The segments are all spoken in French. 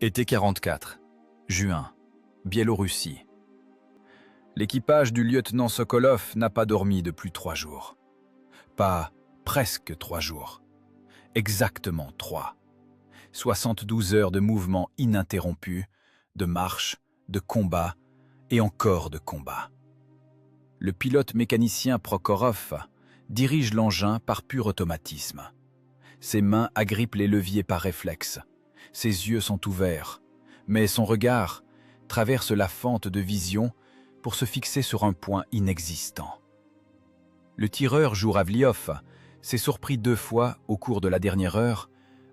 Été 44, juin, Biélorussie. L'équipage du lieutenant Sokolov n'a pas dormi depuis 3 jours. Pas presque 3 jours. Exactement 3. 72 heures de mouvement ininterrompu, de marche, de combat et encore de combat. Le pilote mécanicien Prokhorov dirige l'engin par pur automatisme. Ses mains agrippent les leviers par réflexe. Ses yeux sont ouverts, mais son regard traverse la fente de vision pour se fixer sur un point inexistant. Le tireur Jouravliov s'est surpris 2 fois au cours de la dernière heure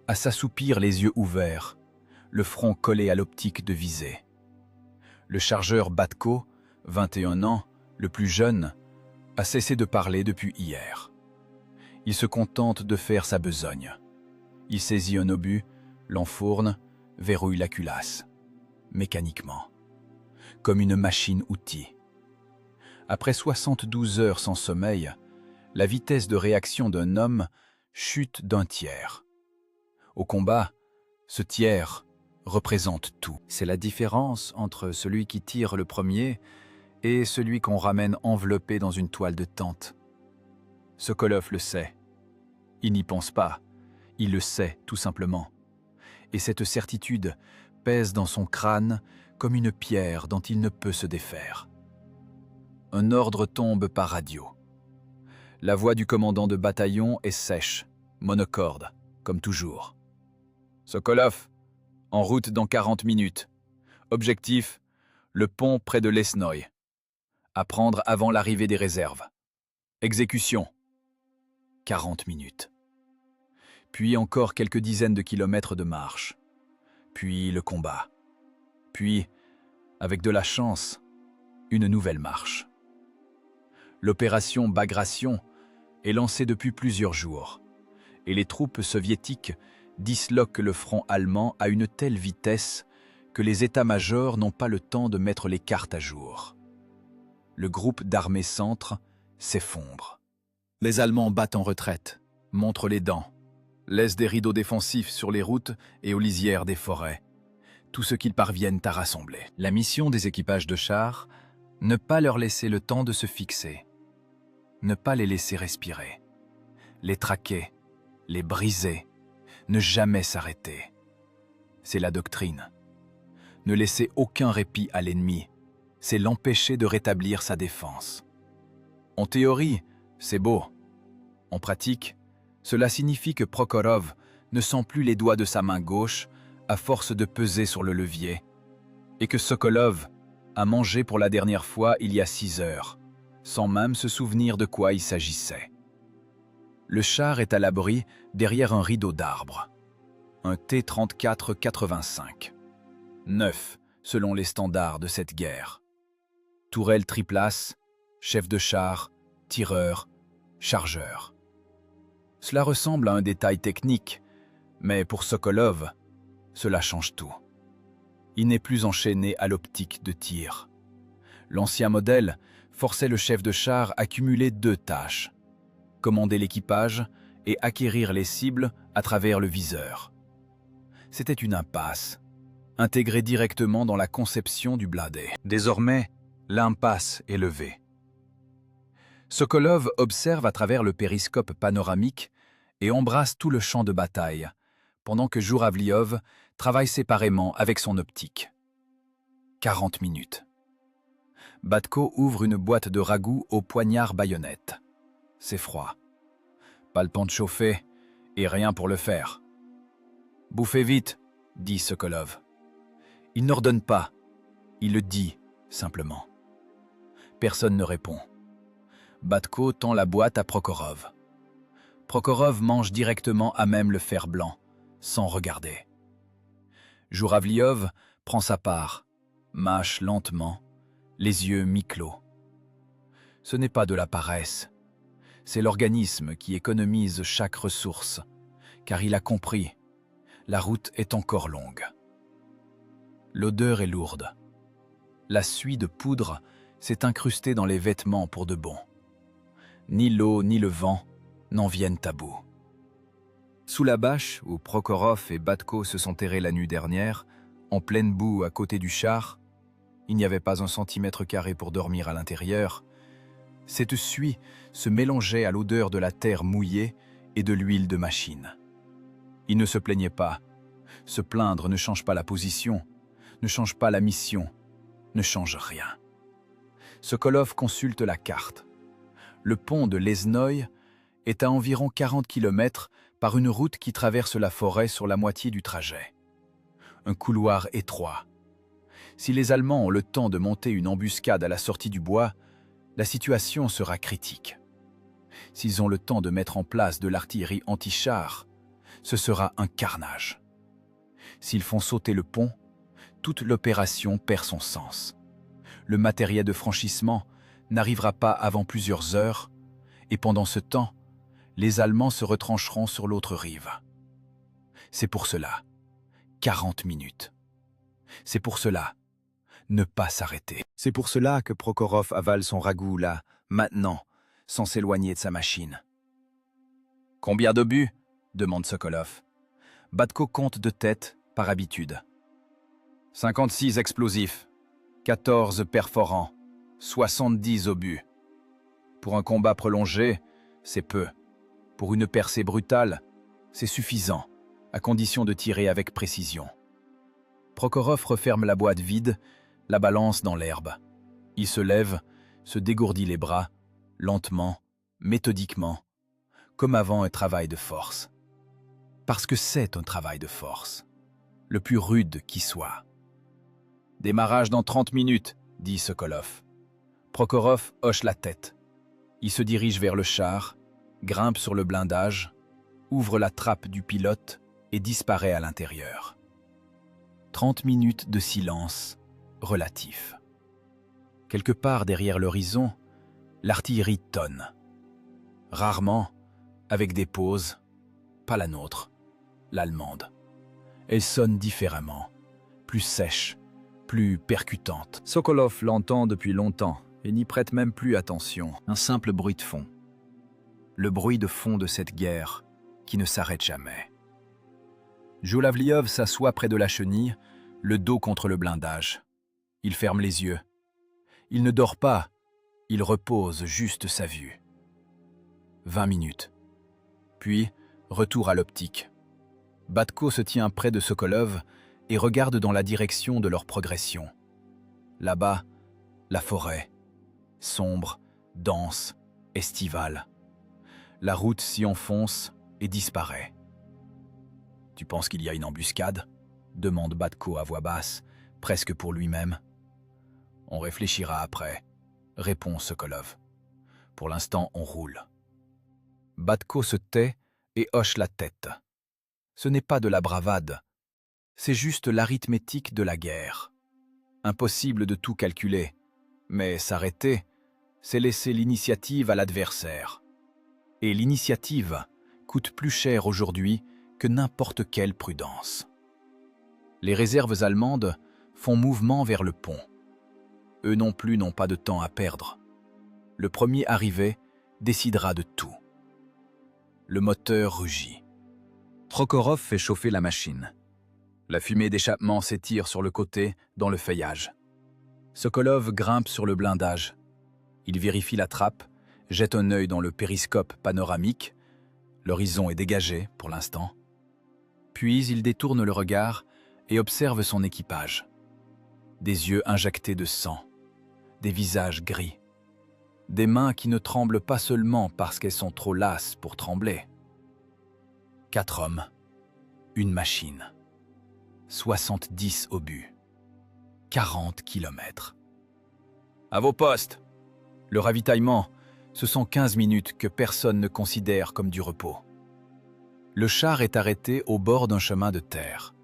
à s'assoupir les yeux ouverts, le front collé à l'optique de visée. Le chargeur Batko, 21 ans, le plus jeune, a cessé de parler depuis hier. Il se contente de faire sa besogne. Il saisit un obus, l'enfourne, verrouille la culasse, mécaniquement, comme une machine-outil. Après 72 heures sans sommeil, la vitesse de réaction d'un homme chute d'un tiers. Au combat, ce tiers représente tout. C'est la différence entre celui qui tire le premier et celui qu'on ramène enveloppé dans une toile de tente. Sokolov le sait. Il n'y pense pas, il le sait tout simplement. Et cette certitude pèse dans son crâne comme une pierre dont il ne peut se défaire. Un ordre tombe par radio. La voix du commandant de bataillon est sèche, monocorde, comme toujours. Sokolov, en route dans 40 minutes. Objectif, le pont près de Lesnoï. À prendre avant l'arrivée des réserves. Exécution. 40 minutes. Puis encore quelques dizaines de kilomètres de marche. Puis le combat. Puis, avec de la chance, une nouvelle marche. L'opération Bagration est lancée depuis plusieurs jours, et les troupes soviétiques disloquent le front allemand à une telle vitesse que les états-majors n'ont pas le temps de mettre les cartes à jour. Le groupe d'armée centre s'effondre. Les Allemands battent en retraite, montrent les dents, laissent des rideaux défensifs sur les routes et aux lisières des forêts, tout ce qu'ils parviennent à rassembler. La mission des équipages de chars, ne pas leur laisser le temps de se fixer, ne pas les laisser respirer, les traquer, les briser, ne jamais s'arrêter. C'est la doctrine. Ne laisser aucun répit à l'ennemi, c'est l'empêcher de rétablir sa défense. En théorie, c'est beau. En pratique, cela signifie que Prokhorov ne sent plus les doigts de sa main gauche à force de peser sur le levier, et que Sokolov a mangé pour la dernière fois il y a 6 heures, sans même se souvenir de quoi il s'agissait. Le char est à l'abri derrière un rideau d'arbres. Un T-34-85. 9, selon les standards de cette guerre. Tourelle triplace, chef de char, tireur, chargeur. Cela ressemble à un détail technique, mais pour Sokolov, cela change tout. Il n'est plus enchaîné à l'optique de tir. L'ancien modèle forçait le chef de char à cumuler 2 tâches: commander l'équipage et acquérir les cibles à travers le viseur. C'était une impasse, intégrée directement dans la conception du blindé. Désormais, l'impasse est levée. Sokolov observe à travers le périscope panoramique et embrasse tout le champ de bataille, pendant que Jouravliov travaille séparément avec son optique. 40 minutes. Batko ouvre une boîte de ragoût au poignard-baïonnette. C'est froid. Pas le temps de chauffer, et rien pour le faire. « Bouffez vite », dit Sokolov. Il n'ordonne pas, il le dit simplement. Personne ne répond. Batko tend la boîte à Prokhorov. Prokhorov mange directement à même le fer blanc, sans regarder. Jouravliov prend sa part, mâche lentement, les yeux mi-clos. Ce n'est pas de la paresse, c'est l'organisme qui économise chaque ressource, car il a compris, la route est encore longue. L'odeur est lourde. La suie de poudre s'est incrustée dans les vêtements pour de bon. Ni l'eau ni le vent n'en viennent à bout. Sous la bâche où Prokhorov et Batko se sont terrés la nuit dernière, En pleine boue à côté du char, il n'y avait pas un centimètre carré pour dormir à l'intérieur. Cette suie se mélangeait à l'odeur de la terre mouillée et de l'huile de machine. Il ne se plaignait pas. Se plaindre ne change pas la position, ne change pas la mission, ne change rien. Sokolov consulte la carte. Le pont de Lesnoï est à environ 40 km par une route qui traverse la forêt sur la moitié du trajet. Un couloir étroit. Si les Allemands ont le temps de monter une embuscade à la sortie du bois, la situation sera critique. S'ils ont le temps de mettre en place de l'artillerie anti-char, ce sera un carnage. S'ils font sauter le pont, toute l'opération perd son sens. Le matériel de franchissement n'arrivera pas avant plusieurs heures, et pendant ce temps, les Allemands se retrancheront sur l'autre rive. C'est pour cela, 40 minutes. C'est pour cela, ne pas s'arrêter. C'est pour cela que Prokhorov avale son ragoût là, maintenant, sans s'éloigner de sa machine. « Combien d'obus » demande Sokolov. Batko compte de tête, par habitude. 56 explosifs, 14 perforants, 70 obus. Pour un combat prolongé, c'est peu. Pour une percée brutale, c'est suffisant, à condition de tirer avec précision. Prokhorov referme la boîte vide, la balance dans l'herbe. Il se lève, se dégourdit les bras, lentement, méthodiquement, comme avant un travail de force. Parce que c'est un travail de force, le plus rude qui soit. « Démarrage dans 30 minutes », dit Sokolov. Prokhorov hoche la tête. Il se dirige vers le char, grimpe sur le blindage, ouvre la trappe du pilote et disparaît à l'intérieur. 30 minutes de silence relatif. Quelque part derrière l'horizon, l'artillerie tonne. Rarement, avec des pauses, pas la nôtre, l'allemande. Elle sonne différemment, plus sèche, plus percutante. Sokolov l'entend depuis longtemps et n'y prête même plus attention. Un simple bruit de fond. Le bruit de fond de cette guerre qui ne s'arrête jamais. Joulavliov s'assoit près de la chenille, le dos contre le blindage. Il ferme les yeux. Il ne dort pas, il repose juste sa vue. 20 minutes. Puis, retour à l'optique. Batko se tient près de Sokolov et regarde dans la direction de leur progression. Là-bas, la forêt, sombre, dense, estivale. La route s'y enfonce et disparaît. « Tu penses qu'il y a une embuscade ?» demande Batko à voix basse, presque pour lui-même. « On réfléchira après », répond Sokolov. « Pour l'instant, on roule. » Batko se tait et hoche la tête. Ce n'est pas de la bravade, c'est juste l'arithmétique de la guerre. Impossible de tout calculer, mais s'arrêter, c'est laisser l'initiative à l'adversaire. Et l'initiative coûte plus cher aujourd'hui que n'importe quelle prudence. Les réserves allemandes font mouvement vers le pont. Eux non plus n'ont pas de temps à perdre. Le premier arrivé décidera de tout. Le moteur rugit. Prokhorov fait chauffer la machine. La fumée d'échappement s'étire sur le côté, dans le feuillage. Sokolov grimpe sur le blindage. Il vérifie la trappe, jette un œil dans le périscope panoramique. L'horizon est dégagé, pour l'instant. Puis il détourne le regard et observe son équipage. Des yeux injectés de sang, des visages gris, des mains qui ne tremblent pas seulement parce qu'elles sont trop lasses pour trembler. 4 hommes, une machine, 70 obus, 40 kilomètres. À vos postes! Le ravitaillement, ce sont 15 minutes que personne ne considère comme du repos. Le char est arrêté au bord d'un chemin de terre.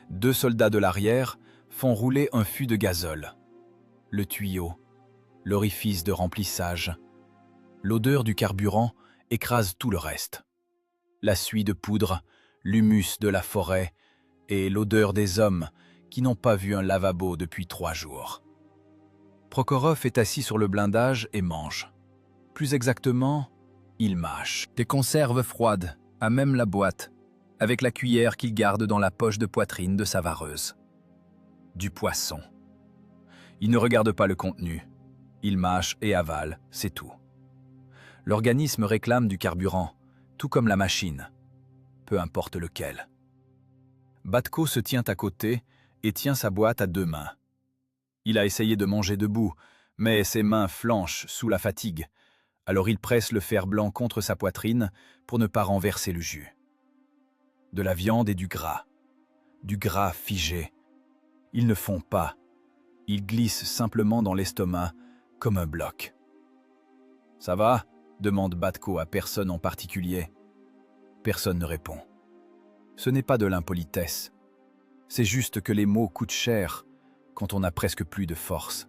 2 soldats de l'arrière font rouler un fût de gazole. Le tuyau, l'orifice de remplissage, l'odeur du carburant écrase tout le reste. La suie de poudre, l'humus de la forêt et l'odeur des hommes qui n'ont pas vu un lavabo depuis 3 jours. Prokhorov est assis sur le blindage et mange. Plus exactement, il mâche. Des conserves froides, à même la boîte, avec la cuillère qu'il garde dans la poche de poitrine de sa vareuse. du poisson. Il ne regarde pas le contenu. Il mâche et avale, c'est tout. L'organisme réclame du carburant, tout comme la machine, peu importe lequel. Batko se tient à côté et tient sa boîte à 2 mains. Il a essayé de manger debout, mais ses mains flanchent sous la fatigue. Alors il presse le fer blanc contre sa poitrine pour ne pas renverser le jus. De la viande et du gras figé. Ils ne font pas. Ils glissent simplement dans l'estomac comme un bloc. « Ça va ?» demande Batko à personne en particulier. Personne ne répond. Ce n'est pas de l'impolitesse. C'est juste que les mots coûtent cher quand on n'a presque plus de force.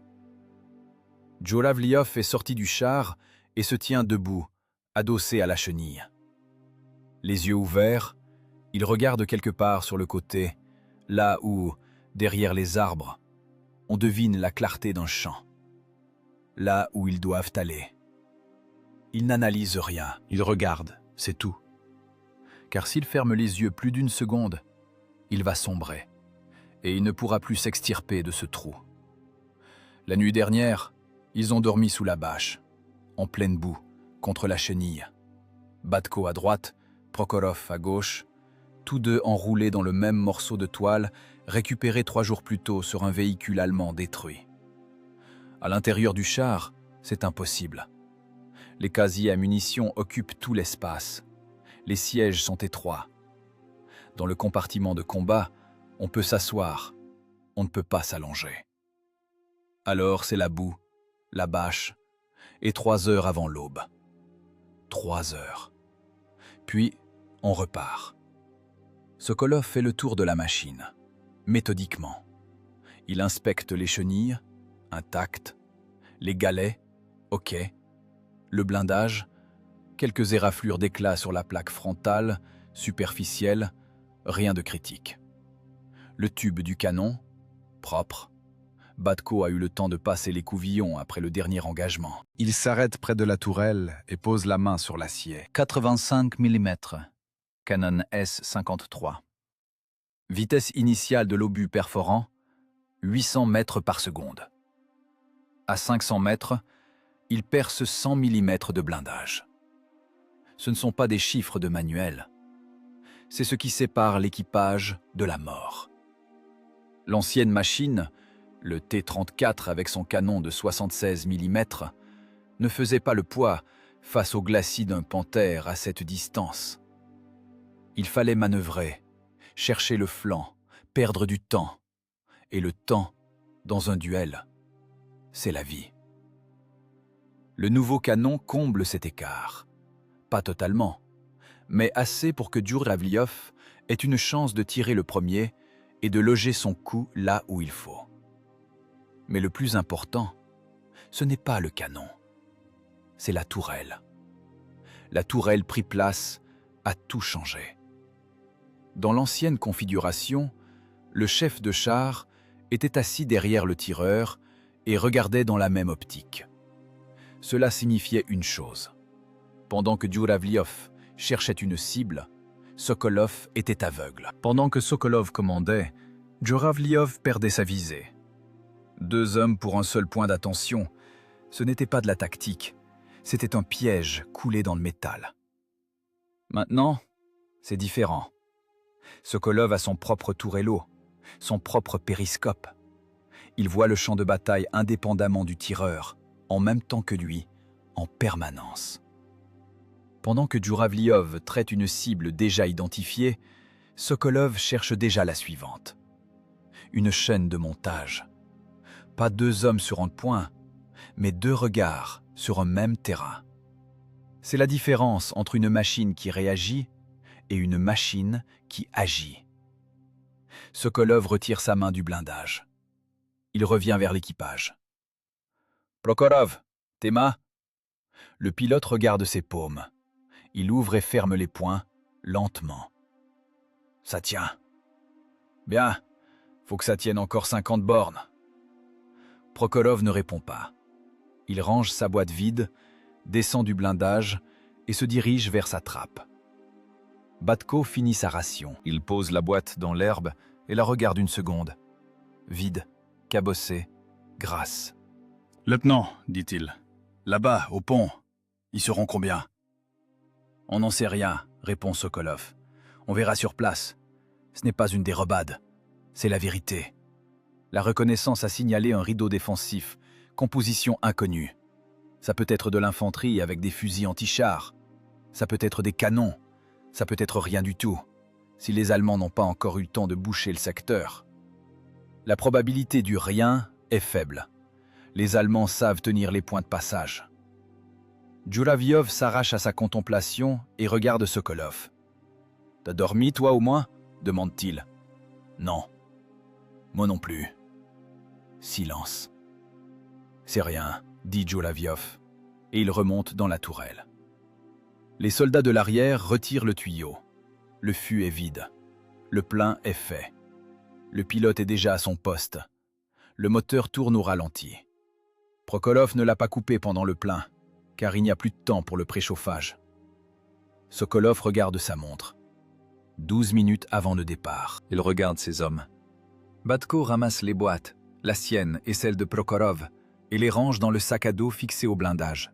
Djuravliov est sorti du char et se tient debout, adossé à la chenille. Les yeux ouverts, il regarde quelque part sur le côté, là où, derrière les arbres, on devine la clarté d'un champ. Là où ils doivent aller. Il n'analyse rien, il regarde, c'est tout. Car s'il ferme les yeux plus d'1 seconde, il va sombrer, et il ne pourra plus s'extirper de ce trou. La nuit dernière, ils ont dormi sous la bâche, en pleine boue, contre la chenille. Batko à droite, Prokhorov à gauche, tous deux enroulés dans le même morceau de toile récupéré 3 jours plus tôt sur un véhicule allemand détruit. À l'intérieur du char, c'est impossible. Les casiers à munitions occupent tout l'espace. Les sièges sont étroits. Dans le compartiment de combat, on peut s'asseoir, on ne peut pas s'allonger. Alors c'est la boue, la bâche, et 3 heures avant l'aube. 3 heures. Puis, on repart. Sokolov fait le tour de la machine, méthodiquement. Il inspecte les chenilles, intactes, les galets, ok, le blindage, quelques éraflures d'éclats sur la plaque frontale, superficielle, rien de critique. Le tube du canon, propre. Batko a eu le temps de passer les couvillons après le dernier engagement. Il s'arrête près de la tourelle et pose la main sur l'acier. 85 mm, Canon S53. Vitesse initiale de l'obus perforant, 800 mètres par seconde. À 500 mètres, il perce 100 mm de blindage. Ce ne sont pas des chiffres de manuel. C'est ce qui sépare l'équipage de la mort. L'ancienne machine, le T-34 avec son canon de 76 mm, ne faisait pas le poids face au glacis d'un panthère à cette distance. Il fallait manœuvrer, chercher le flanc, perdre du temps. Et le temps, dans un duel, c'est la vie. Le nouveau canon comble cet écart. Pas totalement, mais assez pour que Djuravliov ait une chance de tirer le premier et de loger son coup là où il faut. Mais le plus important, ce n'est pas le canon, c'est la tourelle. La tourelle prit place a tout changé. Dans l'ancienne configuration, le chef de char était assis derrière le tireur et regardait dans la même optique. Cela signifiait une chose. Pendant que Djuravliov cherchait une cible, Sokolov était aveugle. Pendant que Sokolov commandait, Djuravliov perdait sa visée. 2 hommes pour un seul point d'attention, ce n'était pas de la tactique, c'était un piège coulé dans le métal. Maintenant, c'est différent. Sokolov a son propre tourello, son propre périscope. Il voit le champ de bataille indépendamment du tireur, en même temps que lui, en permanence. Pendant que Djuravliov traite une cible déjà identifiée, Sokolov cherche déjà la suivante. Une chaîne de montage. Pas 2 hommes sur un point, mais 2 regards sur un même terrain. C'est la différence entre une machine qui réagit et une machine qui agit. Sokolov retire sa main du blindage. Il revient vers l'équipage. « Prokhorov, tes mains ?» Le pilote regarde ses paumes. Il ouvre et ferme les poings, lentement. « Ça tient. »« Bien, faut que ça tienne encore 50 bornes. » Prokhorov ne répond pas. Il range sa boîte vide, descend du blindage et se dirige vers sa trappe. Batko finit sa ration. Il pose la boîte dans l'herbe et la regarde 1 seconde. vide, cabossé, grasse. « Lieutenant, dit-il, là-bas, au pont, ils seront combien ?»« On n'en sait rien, répond Sokolov. On verra sur place. Ce n'est pas une dérobade, c'est la vérité. La reconnaissance a signalé un rideau défensif, composition inconnue. Ça peut être de l'infanterie avec des fusils anti-chars. Ça peut être des canons. Ça peut être rien du tout, si les Allemands n'ont pas encore eu le temps de boucher le secteur. La probabilité du rien est faible. Les Allemands savent tenir les points de passage. Djouraviov s'arrache à sa contemplation et regarde Sokolov. « T'as dormi, toi, au moins ?» demande-t-il. « Non. Moi non plus. » Silence. « C'est rien, » dit Djouraviov, et il remonte dans la tourelle. Les soldats de l'arrière retirent le tuyau. Le fût est vide. Le plein est fait. Le pilote est déjà à son poste. Le moteur tourne au ralenti. Prokhorov ne l'a pas coupé pendant le plein, car il n'y a plus de temps pour le préchauffage. Sokolov regarde sa montre. 12 minutes avant le départ. Il regarde ses hommes. Batko ramasse les boîtes, la sienne et celle de Prokhorov, et les range dans le sac à dos fixé au blindage.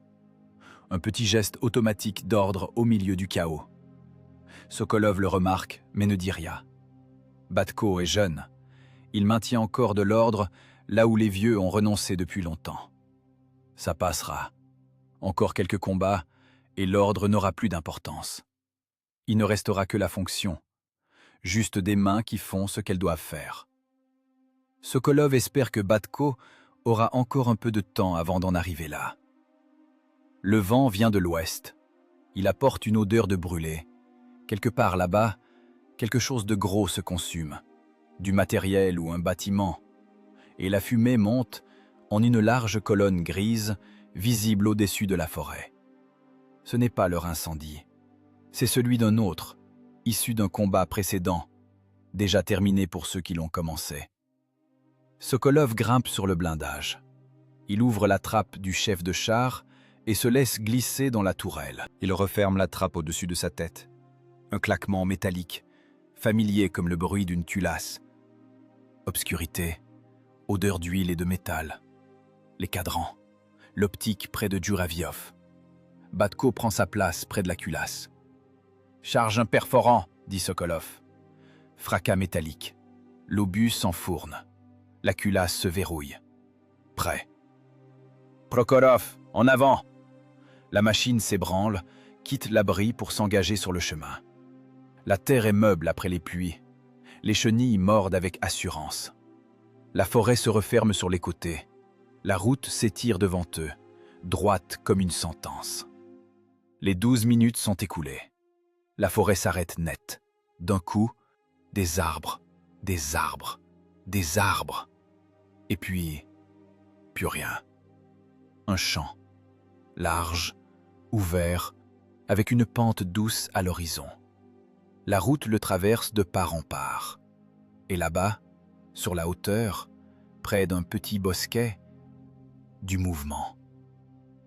Un petit geste automatique d'ordre au milieu du chaos. Sokolov le remarque, mais ne dit rien. Batko est jeune. Il maintient encore de l'ordre là où les vieux ont renoncé depuis longtemps. Ça passera. Encore quelques combats, et l'ordre n'aura plus d'importance. Il ne restera que la fonction. Juste des mains qui font ce qu'elles doivent faire. Sokolov espère que Batko aura encore un peu de temps avant d'en arriver là. Le vent vient de l'ouest. Il apporte une odeur de brûlé. Quelque part là-bas, quelque chose de gros se consume, du matériel ou un bâtiment, et la fumée monte en une large colonne grise, visible au-dessus de la forêt. Ce n'est pas leur incendie, c'est celui d'un autre, issu d'un combat précédent, déjà terminé pour ceux qui l'ont commencé. Sokolov grimpe sur le blindage. Il ouvre la trappe du chef de char et se laisse glisser dans la tourelle. Il referme la trappe au-dessus de sa tête. Un claquement métallique, familier comme le bruit d'une culasse. Obscurité, odeur d'huile et de métal. Les cadrans, l'optique près de Djouraviov. Batko prend sa place près de la culasse. « Charge un perforant », dit Sokolov. Fracas métallique. L'obus s'enfourne. La culasse se verrouille. Prêt. « Prokhorov, en avant !» La machine s'ébranle, quitte l'abri pour s'engager sur le chemin. La terre est meuble après les pluies. Les chenilles mordent avec assurance. La forêt se referme sur les côtés. La route s'étire devant eux, droite comme une sentence. Les 12 minutes sont écoulées. La forêt s'arrête net. D'un coup, des arbres, des arbres, des arbres. Et puis, plus rien. Un champ, large, ouvert, avec une pente douce à l'horizon. La route le traverse de part en part. Et là-bas, sur la hauteur, près d'un petit bosquet, du mouvement.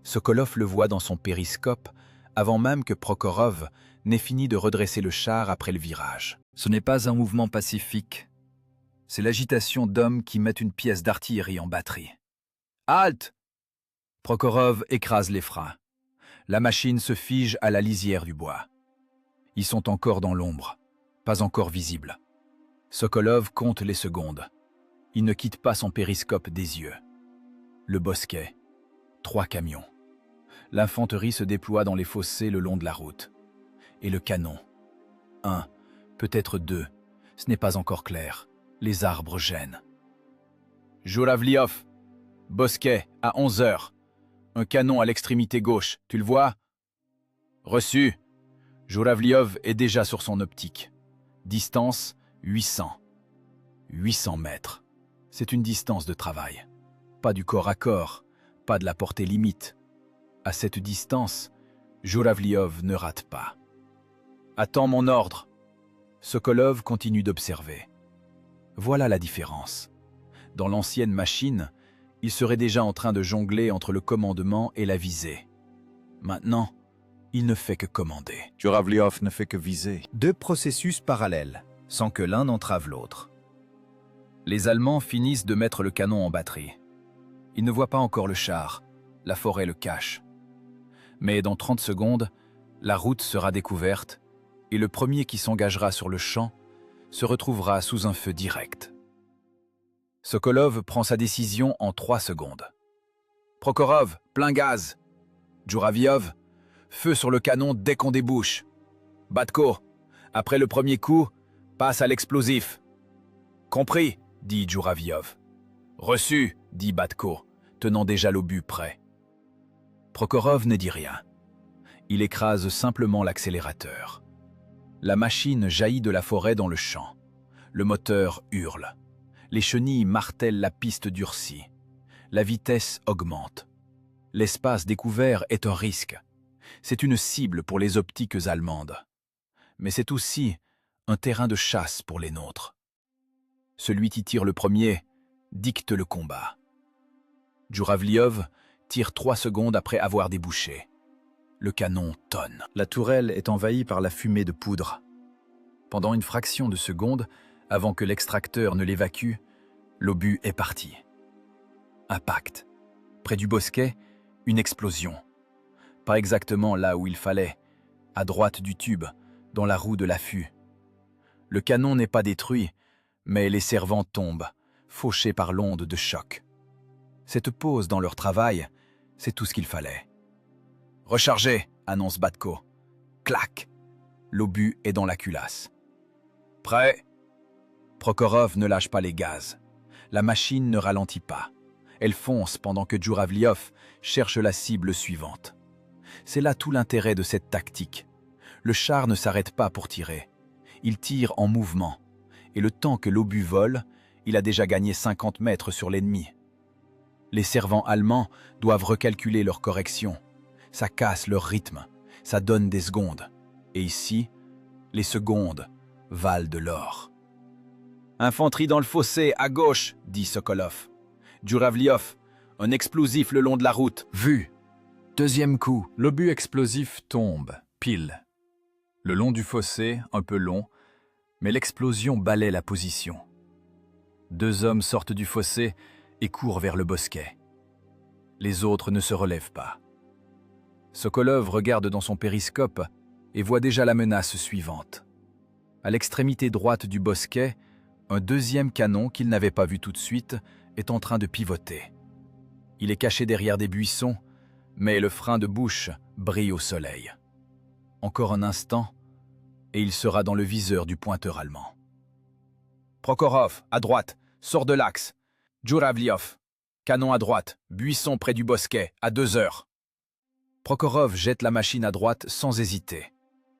Sokolov le voit dans son périscope avant même que Prokhorov n'ait fini de redresser le char après le virage. Ce n'est pas un mouvement pacifique. C'est l'agitation d'hommes qui mettent une pièce d'artillerie en batterie. « Halte !» Prokhorov écrase les freins. La machine se fige à la lisière du bois. Ils sont encore dans l'ombre, pas encore visibles. Sokolov compte les secondes. Il ne quitte pas son périscope des yeux. Le bosquet. 3 camions. L'infanterie se déploie dans les fossés le long de la route. Et le canon. 1, peut-être 2. Ce n'est pas encore clair. Les arbres gênent. Djouraviov, bosquet, à 11 heures. Un canon à l'extrémité gauche, tu le vois? Reçu. Djouraviov est déjà sur son optique. Distance 800. 800 mètres. C'est une distance de travail. Pas du corps à corps, pas de la portée limite. À cette distance, Djouraviov ne rate pas. Attends mon ordre. Sokolov continue d'observer. Voilà la différence. Dans l'ancienne machine, il serait déjà en train de jongler entre le commandement et la visée. Maintenant, il ne fait que commander. Djouraviov ne fait que viser. 2 processus parallèles, sans que l'un n'entrave l'autre. Les Allemands finissent de mettre le canon en batterie. Ils ne voient pas encore le char, la forêt le cache. Mais dans 30 secondes, la route sera découverte et le premier qui s'engagera sur le champ se retrouvera sous un feu direct. Sokolov prend sa décision en 3 secondes. Prokhorov, plein gaz. Djouraviov, feu sur le canon dès qu'on débouche. Batko, après le premier coup, passe à l'explosif. Compris, dit Djouraviov. Reçu, dit Batko, tenant déjà l'obus prêt. Prokhorov ne dit rien. Il écrase simplement l'accélérateur. La machine jaillit de la forêt dans le champ. Le moteur hurle. Les chenilles martèlent la piste durcie. La vitesse augmente. L'espace découvert est un risque. C'est une cible pour les optiques allemandes. Mais c'est aussi un terrain de chasse pour les nôtres. Celui qui tire le premier dicte le combat. Djouravliov tire 3 secondes après avoir débouché. Le canon tonne. La tourelle est envahie par la fumée de poudre. Pendant une fraction de seconde, avant que l'extracteur ne l'évacue, l'obus est parti. Impact. Près du bosquet, une explosion. Pas exactement là où il fallait, à droite du tube, dans la roue de l'affût. Le canon n'est pas détruit, mais les servants tombent, fauchés par l'onde de choc. Cette pause dans leur travail, c'est tout ce qu'il fallait. « Rechargez !» annonce Batko. Clac ! L'obus est dans la culasse. « Prêt ?» Prokhorov ne lâche pas les gaz. La machine ne ralentit pas. Elle fonce pendant que Djouravliov cherche la cible suivante. C'est là tout l'intérêt de cette tactique. Le char ne s'arrête pas pour tirer. Il tire en mouvement. Et le temps que l'obus vole, il a déjà gagné 50 mètres sur l'ennemi. Les servants allemands doivent recalculer leur correction. Ça casse leur rythme, ça donne des secondes. Et ici, les secondes valent de l'or. « Infanterie dans le fossé, à gauche !» dit Sokolov. « Djouravliov, un explosif le long de la route. » Vu. Deuxième coup. L'obus explosif tombe, pile. Le long du fossé, un peu long, mais l'explosion balaie la position. 2 hommes sortent du fossé et courent vers le bosquet. Les autres ne se relèvent pas. Sokolov regarde dans son périscope et voit déjà la menace suivante. À l'extrémité droite du bosquet, un 2e canon qu'il n'avait pas vu tout de suite est en train de pivoter. Il est caché derrière des buissons, mais le frein de bouche brille au soleil. Encore un instant, et il sera dans le viseur du pointeur allemand. Prokhorov, à droite, sort de l'axe. Djouravliov, canon à droite, buisson près du bosquet, à 2 heures. Prokhorov jette la machine à droite sans hésiter.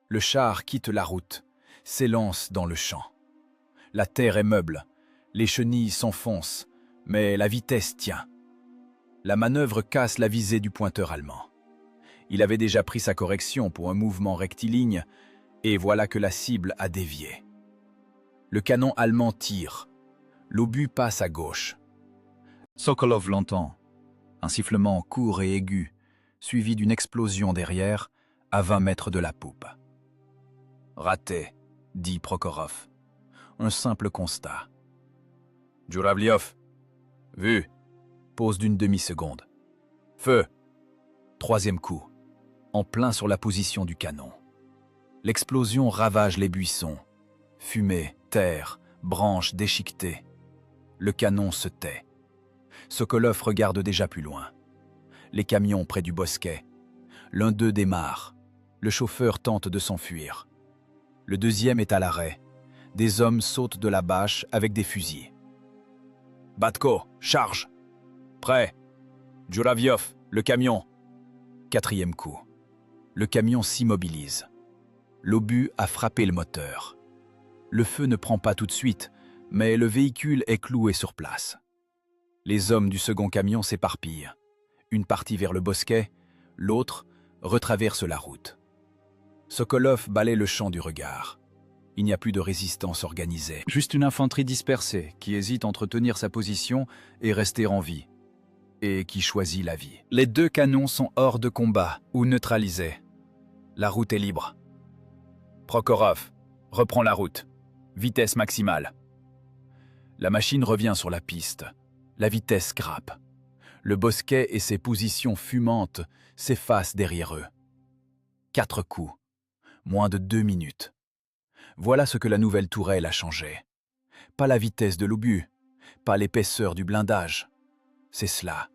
Le char quitte la route, s'élance dans le champ. La terre est meuble, les chenilles s'enfoncent, mais la vitesse tient. La manœuvre casse la visée du pointeur allemand. Il avait déjà pris sa correction pour un mouvement rectiligne, et voilà que la cible a dévié. Le canon allemand tire. L'obus passe à gauche. Sokolov l'entend. Un sifflement court et aigu, suivi d'une explosion derrière, à 20 mètres de la poupe. « Raté », dit Prokhorov. Un simple constat. Djouravliov. Vu. Pause d'une demi-seconde. Feu. 3e coup. En plein sur la position du canon. L'explosion ravage les buissons. Fumée, terre, branches déchiquetées. Le canon se tait. Sokolov regarde déjà plus loin. Les camions près du bosquet. L'un d'eux démarre. Le chauffeur tente de s'enfuir. Le 2e est à l'arrêt. Des hommes sautent de la bâche avec des fusils. Batko, charge. Prêt. Djouravliov, le camion. 4e coup. Le camion s'immobilise. L'obus a frappé le moteur. Le feu ne prend pas tout de suite, mais le véhicule est cloué sur place. Les hommes du second camion s'éparpillent. Une partie vers le bosquet, l'autre retraverse la route. Sokolov balaie le champ du regard. Il n'y a plus de résistance organisée. Juste une infanterie dispersée qui hésite entre tenir sa position et rester en vie. Et qui choisit la vie. Les 2 canons sont hors de combat ou neutralisés. La route est libre. Prokhorov, reprends la route. Vitesse maximale. La machine revient sur la piste. La vitesse grappe. Le bosquet et ses positions fumantes s'effacent derrière eux. 4 coups. Moins de 2 minutes. Voilà ce que la nouvelle tourelle a changé. Pas la vitesse de l'obus, pas l'épaisseur du blindage. C'est cela.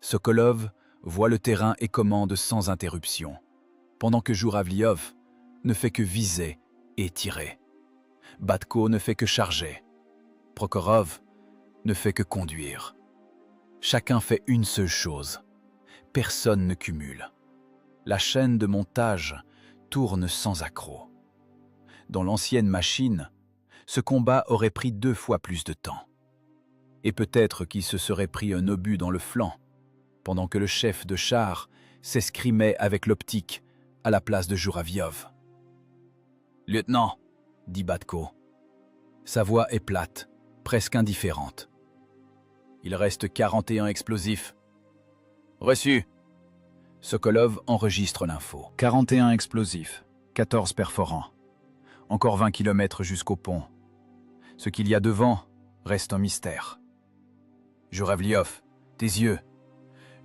Sokolov voit le terrain et commande sans interruption, pendant que Jouravliov ne fait que viser et tirer. Batko ne fait que charger. Prokhorov ne fait que conduire. Chacun fait une seule chose. Personne ne cumule. La chaîne de montage tourne sans accroc. Dans l'ancienne machine, ce combat aurait pris 2 fois plus de temps. Et peut-être qu'il se serait pris un obus dans le flanc, pendant que le chef de char s'escrimait avec l'optique à la place de Jouraviov. « Lieutenant !» dit Batko. Sa voix est plate, presque indifférente. « Il reste 41 explosifs. »« Reçu !» Sokolov enregistre l'info. 41 explosifs, 14 perforants. Encore 20 km jusqu'au pont. Ce qu'il y a devant reste un mystère. Jouravliov, tes yeux.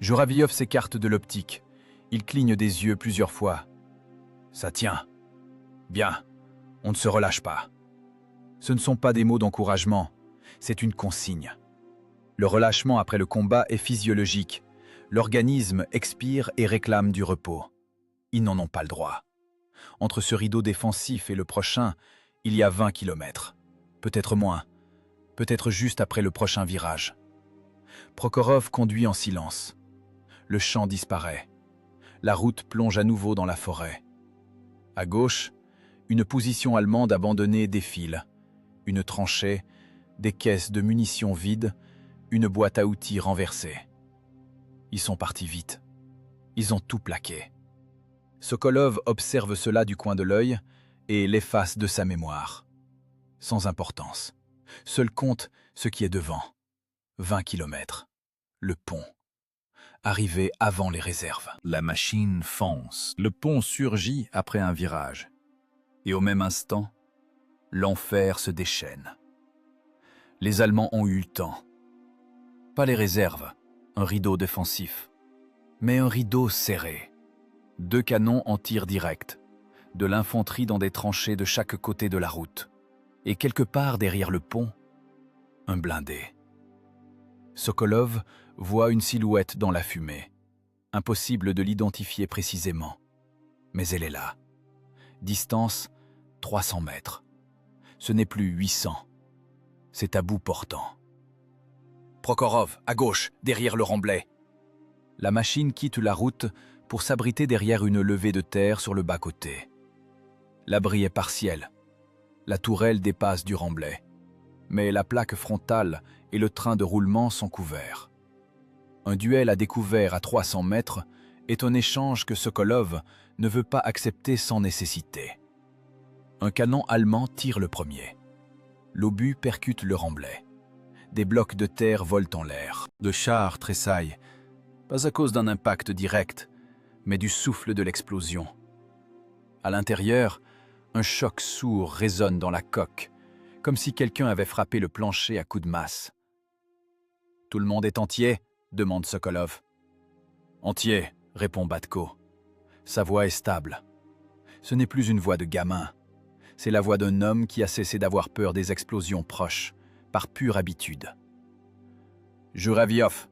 Jouravliov s'écarte de l'optique. Il cligne des yeux plusieurs fois. Ça tient. Bien, on ne se relâche pas. Ce ne sont pas des mots d'encouragement, c'est une consigne. Le relâchement après le combat est physiologique. L'organisme expire et réclame du repos. Ils n'en ont pas le droit. Entre ce rideau défensif et le prochain, il y a 20 km. Peut-être moins, peut-être juste après le prochain virage. Prokhorov conduit en silence. Le champ disparaît. La route plonge à nouveau dans la forêt. À gauche, une position allemande abandonnée défile. Une tranchée, des caisses de munitions vides, une boîte à outils renversée. Ils sont partis vite. Ils ont tout plaqué. Sokolov observe cela du coin de l'œil et l'efface de sa mémoire. Sans importance. Seul compte ce qui est devant. 20 km. Le pont. Arrivé avant les réserves. La machine fonce. Le pont surgit après un virage. Et au même instant, l'enfer se déchaîne. Les Allemands ont eu le temps. Pas les réserves, un rideau défensif, mais un rideau serré. 2 canons en tir direct, de l'infanterie dans des tranchées de chaque côté de la route, et quelque part derrière le pont, un blindé. Sokolov voit une silhouette dans la fumée. Impossible de l'identifier précisément, mais elle est là. Distance 300 mètres. Ce n'est plus 800. C'est à bout portant. Prokhorov, à gauche, derrière le remblai. La machine quitte la route pour s'abriter derrière une levée de terre sur le bas-côté. L'abri est partiel. La tourelle dépasse du remblai. Mais la plaque frontale et le train de roulement sont couverts. Un duel à découvert à 300 mètres est un échange que Sokolov ne veut pas accepter sans nécessité. Un canon allemand tire le premier. L'obus percute le remblai. Des blocs de terre volent en l'air. Le char tressaille, pas à cause d'un impact direct, mais du souffle de l'explosion. À l'intérieur, un choc sourd résonne dans la coque, comme si quelqu'un avait frappé le plancher à coups de masse. « Tout le monde est entier ?» demande Sokolov. « Entier », répond Batko. Sa voix est stable. Ce n'est plus une voix de gamin. C'est la voix d'un homme qui a cessé d'avoir peur des explosions proches, par pure habitude. « Jouraviov,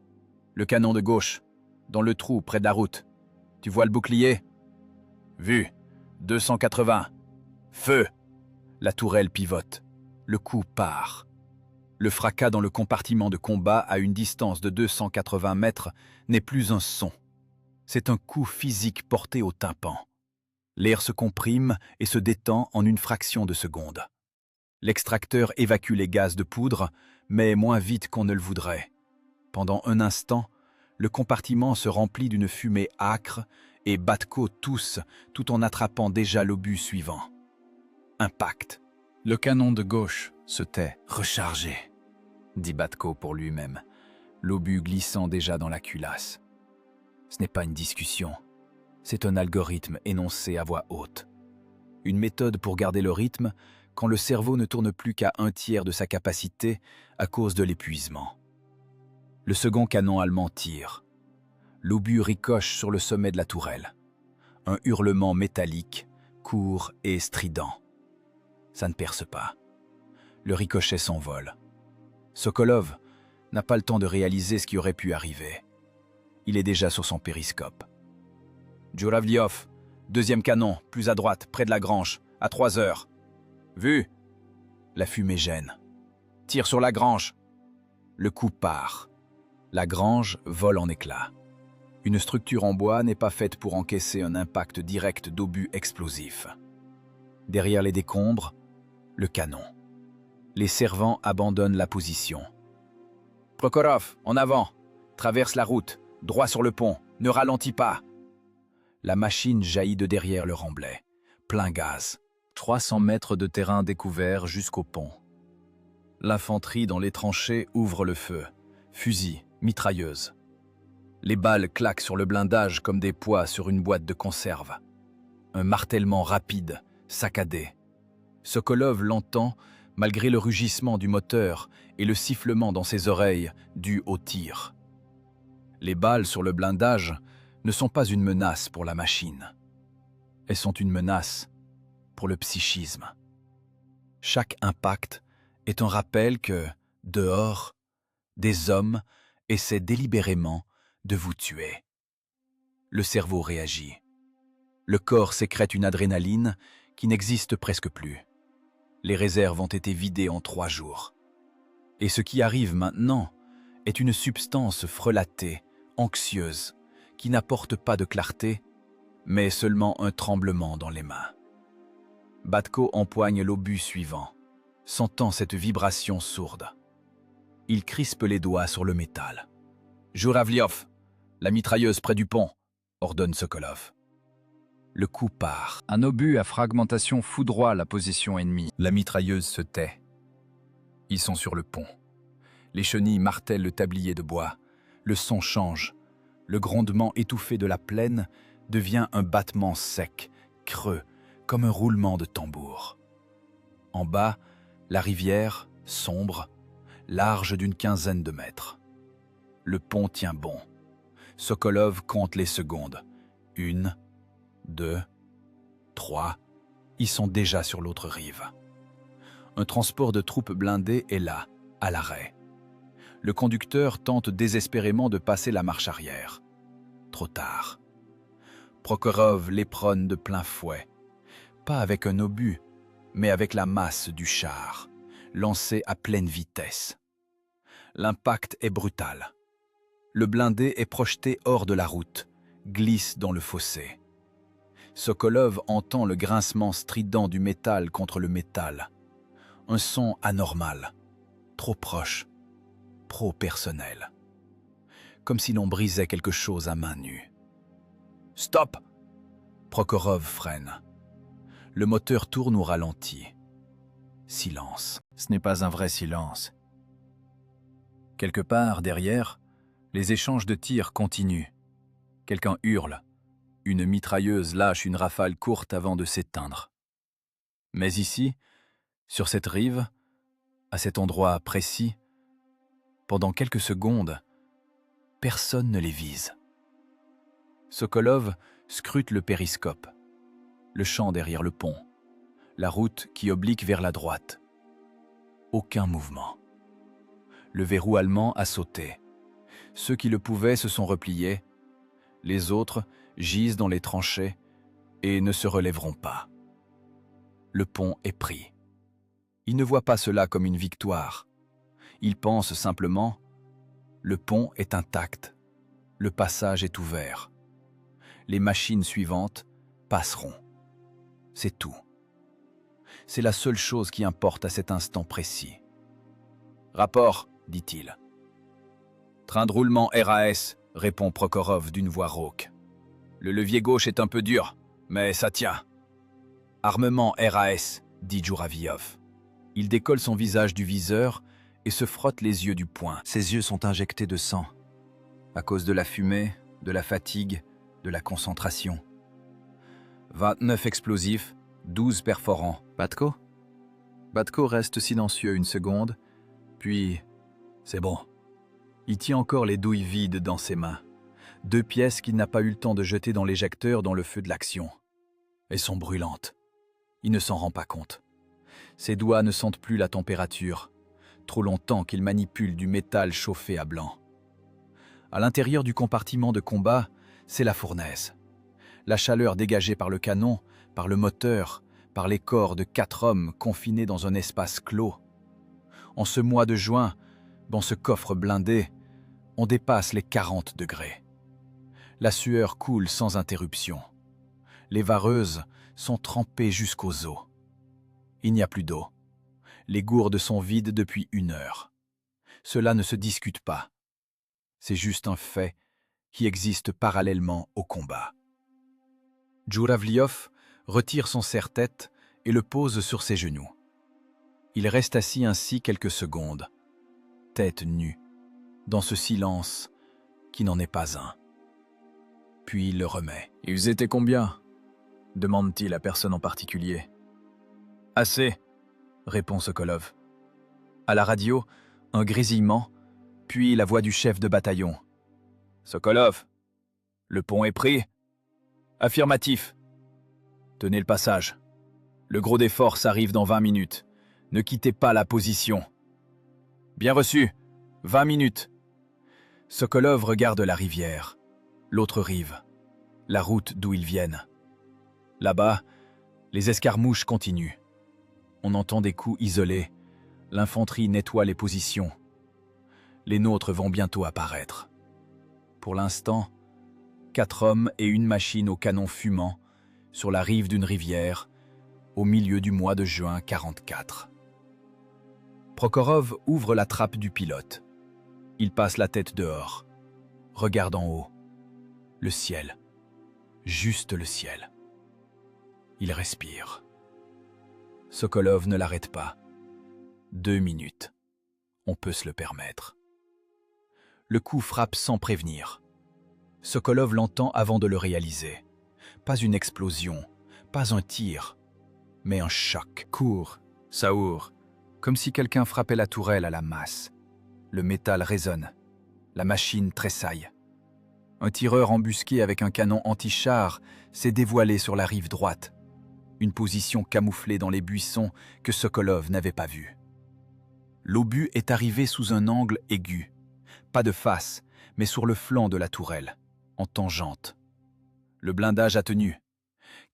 le canon de gauche, dans le trou près de la route. Tu vois le bouclier ? » « Vu. 280. Feu !» La tourelle pivote. Le coup part. Le fracas dans le compartiment de combat à une distance de 280 mètres n'est plus un son. C'est un coup physique porté au tympan. L'air se comprime et se détend en une fraction de seconde. L'extracteur évacue les gaz de poudre, mais moins vite qu'on ne le voudrait. Pendant un instant, le compartiment se remplit d'une fumée âcre et Batko tousse tout en attrapant déjà l'obus suivant. Impact. Le canon de gauche se tait. « Rechargé », dit Batko pour lui-même, l'obus glissant déjà dans la culasse. Ce n'est pas une discussion, c'est un algorithme énoncé à voix haute. Une méthode pour garder le rythme quand le cerveau ne tourne plus qu'à 1/3 de sa capacité à cause de l'épuisement. Le second canon allemand tire. L'obus ricoche sur le sommet de la tourelle. Un hurlement métallique, court et strident. Ça ne perce pas. Le ricochet s'envole. Sokolov n'a pas le temps de réaliser ce qui aurait pu arriver. Il est déjà sur son périscope. Djuravliov, deuxième canon, plus à droite, près de la grange, à 3 heures. Vu. La fumée gêne. Tire sur la grange. Le coup part. La grange vole en éclats. Une structure en bois n'est pas faite pour encaisser un impact direct d'obus explosifs. Derrière les décombres, le canon. Les servants abandonnent la position. Prokhorov, en avant. Traverse la route, droit sur le pont, ne ralentis pas. La machine jaillit de derrière le remblai. Plein gaz. 300 mètres de terrain découvert jusqu'au pont. L'infanterie dans les tranchées ouvre le feu. Fusil, mitrailleuse. Les balles claquent sur le blindage comme des pois sur une boîte de conserve. Un martèlement rapide, saccadé. Sokolov l'entend malgré le rugissement du moteur et le sifflement dans ses oreilles dû au tir. Les balles sur le blindage ne sont pas une menace pour la machine. Elles sont une menace pour le psychisme. Chaque impact est un rappel que, dehors, des hommes essaient délibérément de vous tuer. Le cerveau réagit. Le corps sécrète une adrénaline qui n'existe presque plus. Les réserves ont été vidées en 3 jours. Et ce qui arrive maintenant est une substance frelatée, anxieuse, qui n'apporte pas de clarté, mais seulement un tremblement dans les mains. Batko empoigne l'obus suivant, sentant cette vibration sourde. Il crispe les doigts sur le métal. « Djuravliov, la mitrailleuse près du pont », ordonne Sokolov. Le coup part. Un obus à fragmentation foudroie la position ennemie. La mitrailleuse se tait. Ils sont sur le pont. Les chenilles martèlent le tablier de bois. Le son change. Le grondement étouffé de la plaine devient un battement sec, creux, comme un roulement de tambour. En bas, la rivière, sombre, large d'une 15aine de mètres. Le pont tient bon. Sokolov compte les secondes. 1, 2, 3. Ils sont déjà sur l'autre rive. Un transport de troupes blindées est là, à l'arrêt. Le conducteur tente désespérément de passer la marche arrière. Trop tard. Prokhorov l'éperonne de plein fouet. Pas avec un obus, mais avec la masse du char, lancé à pleine vitesse. L'impact est brutal. Le blindé est projeté hors de la route, glisse dans le fossé. Sokolov entend le grincement strident du métal contre le métal. Un son anormal, trop proche, trop personnel. Comme si l'on brisait quelque chose à main nue. « Stop !» Prokhorov freine. Le moteur tourne au ralenti. Silence. Ce n'est pas un vrai silence. Quelque part, derrière, les échanges de tirs continuent. Quelqu'un hurle. Une mitrailleuse lâche une rafale courte avant de s'éteindre. Mais ici, sur cette rive, à cet endroit précis, pendant quelques secondes, personne ne les vise. Sokolov scrute le périscope, le champ derrière le pont, la route qui oblique vers la droite. Aucun mouvement. Le verrou allemand a sauté. Ceux qui le pouvaient se sont repliés. Les autres gisent dans les tranchées et ne se relèveront pas. Le pont est pris. Ils ne voient pas cela comme une victoire. Ils pensent simplement « le pont est intact, le passage est ouvert. Les machines suivantes passeront. C'est tout. C'est la seule chose qui importe à cet instant précis. « Rapport », dit-il. « Train de roulement RAS », répond Prokhorov d'une voix rauque. « Le levier gauche est un peu dur, mais ça tient. »« Armement RAS », dit Djuravliov. Il décolle son visage du viseur et se frotte les yeux du poing. Ses yeux sont injectés de sang, à cause de la fumée, de la fatigue, de la concentration. 29 explosifs, 12 perforants. Batko ? Batko reste silencieux une seconde, puis « c'est bon ». Il tient encore les douilles vides dans ses mains. 2 pièces qu'il n'a pas eu le temps de jeter dans l'éjecteur dans le feu de l'action. Elles sont brûlantes. Il ne s'en rend pas compte. Ses doigts ne sentent plus la température. Trop longtemps qu'il manipule du métal chauffé à blanc. À l'intérieur du compartiment de combat, c'est la fournaise. La chaleur dégagée par le canon, par le moteur, par les corps de 4 hommes confinés dans un espace clos. En ce mois de juin, dans ce coffre blindé, on dépasse les 40 degrés. La sueur coule sans interruption. Les vareuses sont trempées jusqu'aux os. Il n'y a plus d'eau. Les gourdes sont vides depuis 1 heure. Cela ne se discute pas. C'est juste un fait qui existe parallèlement au combat. Djouravliov retire son serre-tête et le pose sur ses genoux. Il reste assis ainsi quelques secondes, tête nue, dans ce silence qui n'en est pas un. Puis il le remet. « Ils étaient combien ?» demande-t-il à personne en particulier. « Assez », répond Sokolov. À la radio, un grésillement, puis la voix du chef de bataillon. « Sokolov, le pont est pris ?»« Affirmatif. »« Tenez le passage. Le gros des forces arrive dans 20 minutes. Ne quittez pas la position. »« Bien reçu. 20 minutes. » Sokolov regarde la rivière, l'autre rive, la route d'où ils viennent. Là-bas, les escarmouches continuent. On entend des coups isolés. L'infanterie nettoie les positions. Les nôtres vont bientôt apparaître. Pour l'instant, 4 hommes et une machine au canon fumant sur la rive d'une rivière au milieu du mois de juin 44. Prokhorov ouvre la trappe du pilote. Il passe la tête dehors, regarde en haut. Le ciel, juste le ciel. Il respire. Sokolov ne l'arrête pas. 2 minutes. On peut se le permettre. Le coup frappe sans prévenir. Sokolov l'entend avant de le réaliser. Pas une explosion, pas un tir, mais un choc. Court, saour, comme si quelqu'un frappait la tourelle à la masse. Le métal résonne. La machine tressaille. Un tireur embusqué avec un canon anti-char s'est dévoilé sur la rive droite. Une position camouflée dans les buissons que Sokolov n'avait pas vue. L'obus est arrivé sous un angle aigu. Pas de face, mais sur le flanc de la tourelle, en tangente. Le blindage a tenu.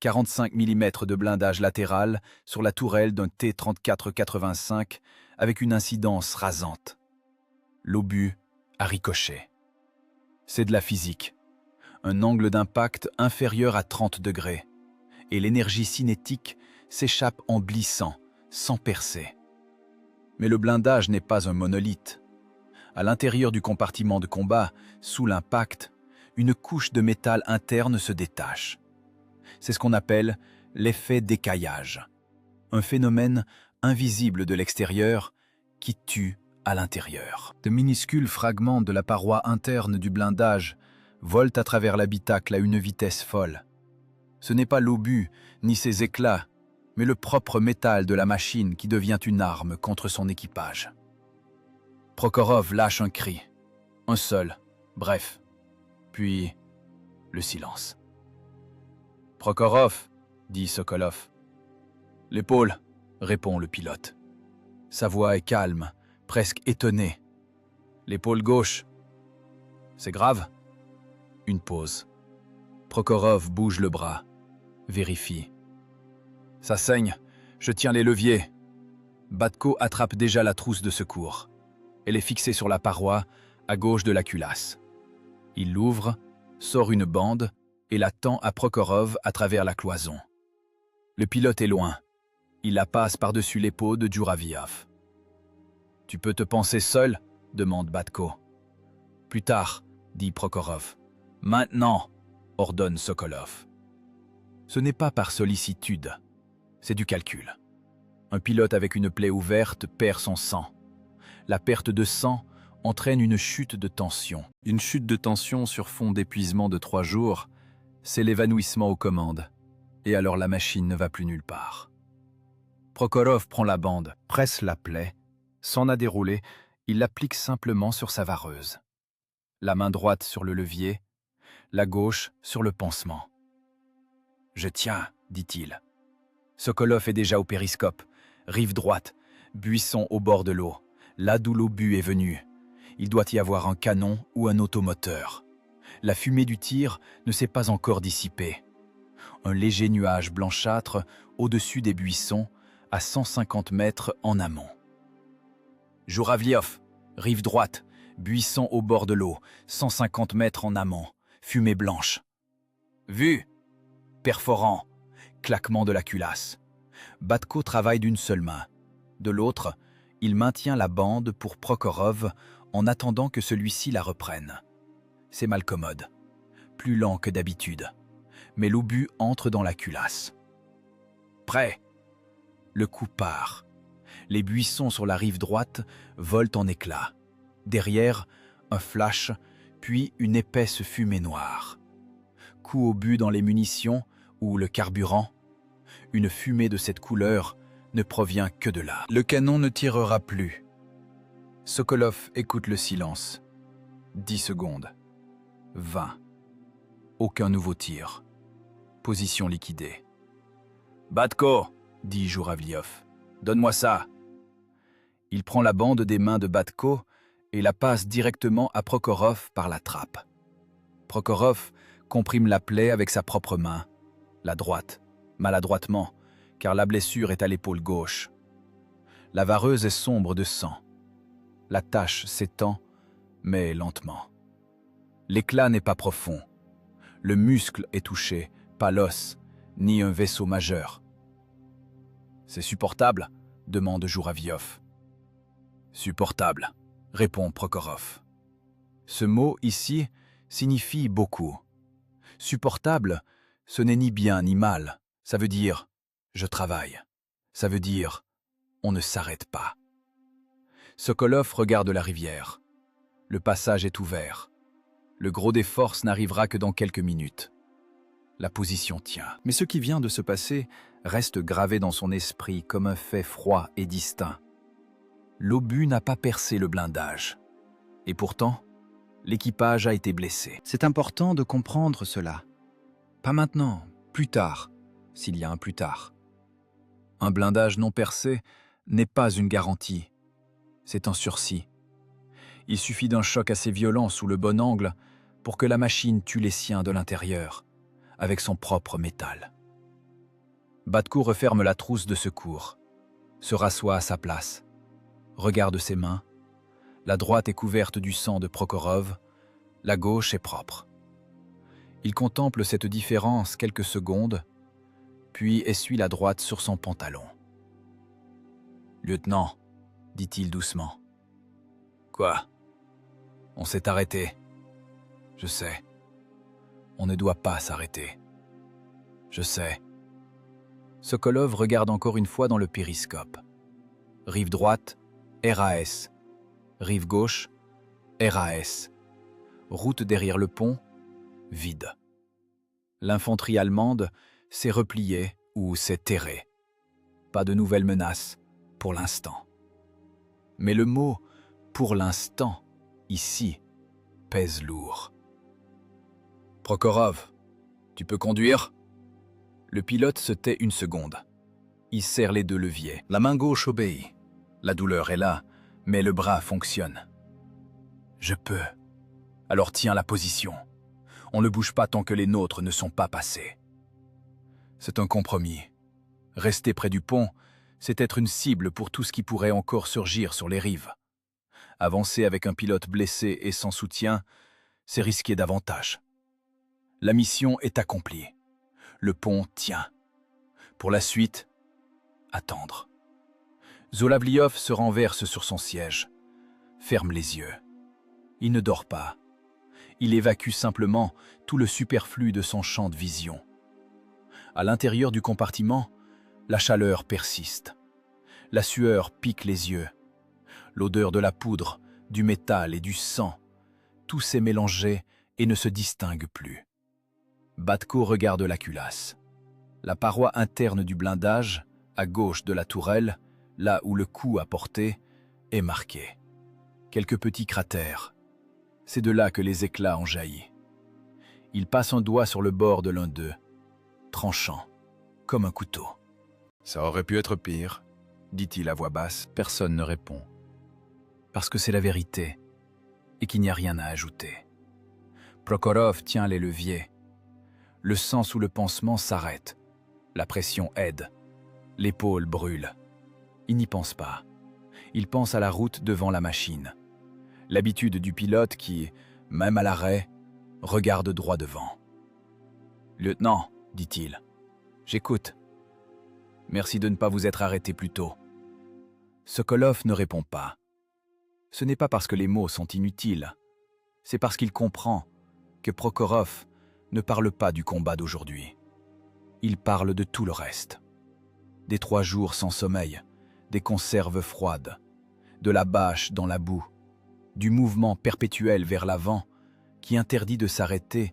45 mm de blindage latéral sur la tourelle d'un T-34-85 avec une incidence rasante. L'obus a ricoché. C'est de la physique. Un angle d'impact inférieur à 30 degrés. Et l'énergie cinétique s'échappe en blissant, sans percer. Mais le blindage n'est pas un monolithe. À l'intérieur du compartiment de combat, sous l'impact, une couche de métal interne se détache. C'est ce qu'on appelle l'effet d'écaillage. Un phénomène invisible de l'extérieur qui tue à l'intérieur. De minuscules fragments de la paroi interne du blindage volent à travers l'habitacle à une vitesse folle. Ce n'est pas l'obus ni ses éclats, mais le propre métal de la machine qui devient une arme contre son équipage. Prokhorov lâche un cri. Un seul, bref. Puis, le silence. « Prokhorov » dit Sokolov. « L'épaule » répond le pilote. Sa voix est calme, presque étonnée. « L'épaule gauche. » « C'est grave ?» Une pause. Prokhorov bouge le bras. Vérifie. « Ça saigne. Je tiens les leviers. » Batko attrape déjà la trousse de secours. Elle est fixée sur la paroi, à gauche de la culasse. Il l'ouvre, sort une bande et la tend à Prokhorov à travers la cloison. Le pilote est loin. Il la passe par-dessus l'épaule de Djouravliov. « Tu peux te penser seul ?» demande Batko. « Plus tard », dit Prokhorov. « Maintenant !» ordonne Sokolov. Ce n'est pas par sollicitude, c'est du calcul. Un pilote avec une plaie ouverte perd son sang. La perte de sang entraîne une chute de tension. Une chute de tension sur fond d'épuisement de 3 jours, c'est l'évanouissement aux commandes. Et alors la machine ne va plus nulle part. Prokhorov prend la bande, presse la plaie, s'en a déroulé, il l'applique simplement sur sa vareuse. La main droite sur le levier, la gauche sur le pansement. « Je tiens, dit-il. Sokolov est déjà au périscope, rive droite, buisson au bord de l'eau, là d'où l'obus est venu. Il doit y avoir un canon ou un automoteur. La fumée du tir ne s'est pas encore dissipée. Un léger nuage blanchâtre au-dessus des buissons, à 150 mètres en amont. Jouravliov, rive droite, buisson au bord de l'eau, 150 mètres en amont, fumée blanche. Vu, perforant, claquement de la culasse. Batko travaille d'une seule main. De l'autre, il maintient la bande pour Prokhorov en attendant que celui-ci la reprenne. C'est malcommode, plus lent que d'habitude, mais l'obus entre dans la culasse. Prêt. Le coup part. Les buissons sur la rive droite volent en éclats. Derrière, un flash, puis une épaisse fumée noire. Coup au but dans les munitions ou le carburant. Une fumée de cette couleur ne provient que de là. Le canon ne tirera plus. Sokolov écoute le silence. 10 secondes. 20. Aucun nouveau tir. Position liquidée. « Batko !» dit Jouravliov. « Donne-moi ça !» Il prend la bande des mains de Batko et la passe directement à Prokhorov par la trappe. Prokhorov comprime la plaie avec sa propre main, la droite, maladroitement, car la blessure est à l'épaule gauche. La vareuse est sombre de sang. La tache s'étend, mais lentement. L'éclat n'est pas profond. Le muscle est touché, pas l'os, ni un vaisseau majeur. « C'est supportable ?» demande Jouravliov. « Supportable », répond Prokhorov. Ce mot ici signifie beaucoup. Supportable, ce n'est ni bien ni mal. Ça veut dire « je travaille ». Ça veut dire « on ne s'arrête pas ». Sokolov regarde la rivière. Le passage est ouvert. Le gros des forces n'arrivera que dans quelques minutes. La position tient. Mais ce qui vient de se passer reste gravé dans son esprit comme un fait froid et distinct. L'obus n'a pas percé le blindage. Et pourtant, l'équipage a été blessé. C'est important de comprendre cela. Pas maintenant, plus tard, s'il y a un plus tard. Un blindage non percé n'est pas une garantie. C'est un sursis. Il suffit d'un choc assez violent sous le bon angle pour que la machine tue les siens de l'intérieur, avec son propre métal. Batko referme la trousse de secours, se rassoit à sa place, regarde ses mains. La droite est couverte du sang de Prokhorov, la gauche est propre. Il contemple cette différence quelques secondes, puis essuie la droite sur son pantalon. « Lieutenant », dit-il doucement. « Quoi ? On s'est arrêté. Je sais. On ne doit pas s'arrêter. Je sais. » Sokolov regarde encore une fois dans le périscope. Rive droite, RAS. Rive gauche, RAS. Route derrière le pont, vide. L'infanterie allemande s'est repliée ou s'est terrée. Pas de nouvelles menaces, pour l'instant. Mais le mot « pour l'instant » ici pèse lourd. « Prokhorov, tu peux conduire ?» Le pilote se tait une seconde. Il serre les deux leviers. La main gauche obéit. La douleur est là, mais le bras fonctionne. « Je peux. Alors tiens la position. On ne bouge pas tant que les nôtres ne sont pas passés. » C'est un compromis. Rester près du pont, c'est être une cible pour tout ce qui pourrait encore surgir sur les rives. Avancer avec un pilote blessé et sans soutien, c'est risquer davantage. La mission est accomplie. Le pont tient. Pour la suite, attendre. Jouravliov se renverse sur son siège, ferme les yeux. Il ne dort pas. Il évacue simplement tout le superflu de son champ de vision. À l'intérieur du compartiment, la chaleur persiste. La sueur pique les yeux. L'odeur de la poudre, du métal et du sang, tout s'est mélangé et ne se distingue plus. Batko regarde la culasse. La paroi interne du blindage à gauche de la tourelle, là où le coup a porté, est marqué. Quelques petits cratères. C'est de là que les éclats ont jailli. Il passe un doigt sur le bord de l'un d'eux, tranchant, comme un couteau. « Ça aurait pu être pire », dit-il à voix basse. Personne ne répond. Parce que c'est la vérité, et qu'il n'y a rien à ajouter. Prokhorov tient les leviers. Le sang sous le pansement s'arrête. La pression aide. L'épaule brûle. Il n'y pense pas. Il pense à la route devant la machine. L'habitude du pilote qui, même à l'arrêt, regarde droit devant. « Lieutenant, dit-il, j'écoute. Merci de ne pas vous être arrêté plus tôt. » Sokolov ne répond pas. Ce n'est pas parce que les mots sont inutiles. C'est parce qu'il comprend que Prokhorov ne parle pas du combat d'aujourd'hui. Il parle de tout le reste. Des 3 jours sans sommeil, des conserves froides, de la bâche dans la boue, du mouvement perpétuel vers l'avant qui interdit de s'arrêter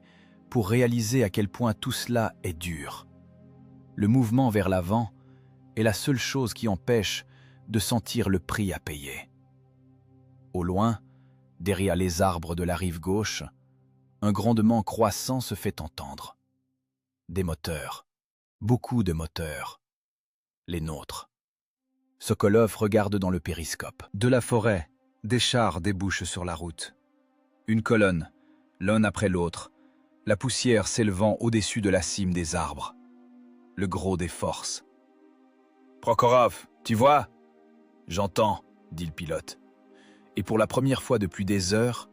pour réaliser à quel point tout cela est dur. Le mouvement vers l'avant est la seule chose qui empêche de sentir le prix à payer. Au loin, derrière les arbres de la rive gauche, un grondement croissant se fait entendre. Des moteurs, beaucoup de moteurs, les nôtres. Sokolov regarde dans le périscope. De la forêt, des chars débouchent sur la route. Une colonne, l'un après l'autre, la poussière s'élevant au-dessus de la cime des arbres. Le gros des forces. « Prokhorov, tu vois ?»« J'entends, » dit le pilote. Et pour la première fois depuis des heures,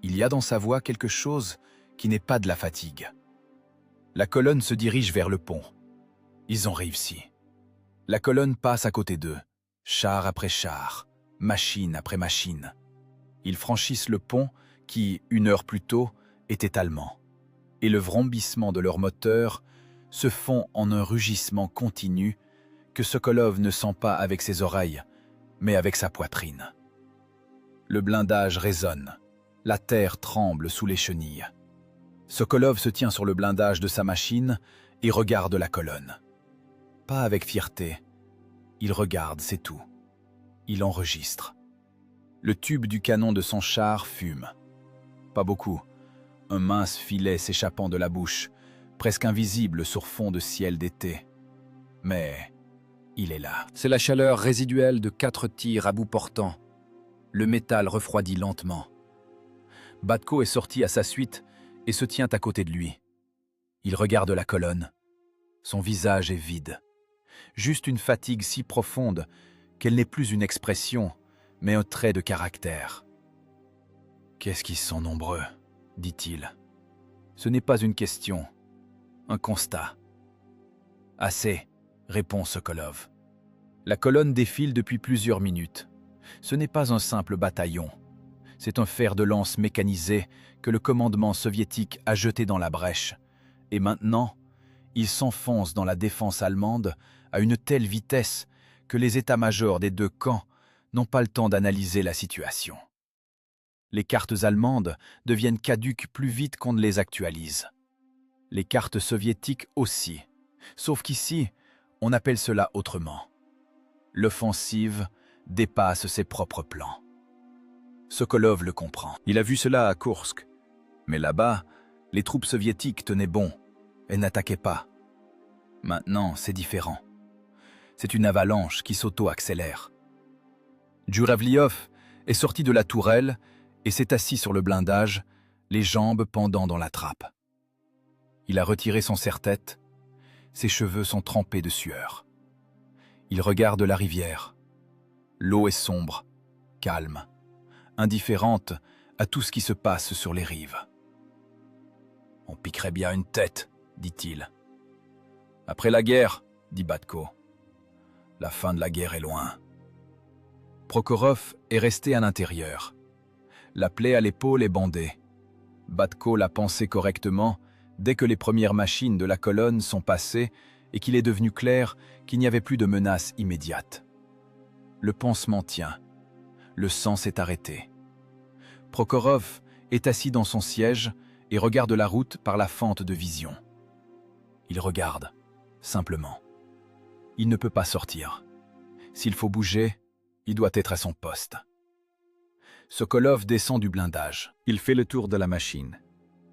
il y a dans sa voix quelque chose qui n'est pas de la fatigue. La colonne se dirige vers le pont. Ils ont réussi. La colonne passe à côté d'eux, char après char, machine après machine. Ils franchissent le pont qui, 1 heure plus tôt, était allemand. Et le vrombissement de leur moteur se fond en un rugissement continu que Sokolov ne sent pas avec ses oreilles, mais avec sa poitrine. Le blindage résonne. La terre tremble sous les chenilles. Sokolov se tient sur le blindage de sa machine et regarde la colonne. Pas avec fierté. Il regarde, c'est tout. Il enregistre. Le tube du canon de son char fume. Pas beaucoup. Un mince filet s'échappant de la bouche, presque invisible sur fond de ciel d'été. Mais il est là. C'est la chaleur résiduelle de 4 tirs à bout portant. Le métal refroidit lentement. Batko est sorti à sa suite et se tient à côté de lui. Il regarde la colonne. Son visage est vide. Juste une fatigue si profonde qu'elle n'est plus une expression, mais un trait de caractère. « Qu'est-ce qu'ils sont nombreux ?» dit-il. Ce n'est pas une question, un constat. « Assez », répond Sokolov. La colonne défile depuis plusieurs minutes. Ce n'est pas un simple bataillon. C'est un fer de lance mécanisé que le commandement soviétique a jeté dans la brèche. Et maintenant, il s'enfonce dans la défense allemande à une telle vitesse que les états-majors des 2 camps n'ont pas le temps d'analyser la situation. Les cartes allemandes deviennent caduques plus vite qu'on ne les actualise. Les cartes soviétiques aussi, sauf qu'ici, on appelle cela autrement. L'offensive dépasse ses propres plans. Sokolov le comprend. Il a vu cela à Koursk. Mais là-bas, les troupes soviétiques tenaient bon et n'attaquaient pas. Maintenant, c'est différent. C'est une avalanche qui s'auto-accélère. Djuravliov est sorti de la tourelle et s'est assis sur le blindage, les jambes pendant dans la trappe. Il a retiré son serre-tête. Ses cheveux sont trempés de sueur. Il regarde la rivière. L'eau est sombre, calme, indifférente à tout ce qui se passe sur les rives. « On piquerait bien une tête, » dit-il. « Après la guerre, » dit Batko. « La fin de la guerre est loin. » Prokhorov est resté à l'intérieur. La plaie à l'épaule est bandée. Batko l'a pensé correctement dès que les premières machines de la colonne sont passées et qu'il est devenu clair qu'il n'y avait plus de menace immédiate. Le pansement tient. Le sang s'est arrêté. Prokhorov est assis dans son siège et regarde la route par la fente de vision. Il regarde, simplement. Il ne peut pas sortir. S'il faut bouger, il doit être à son poste. Sokolov descend du blindage. Il fait le tour de la machine.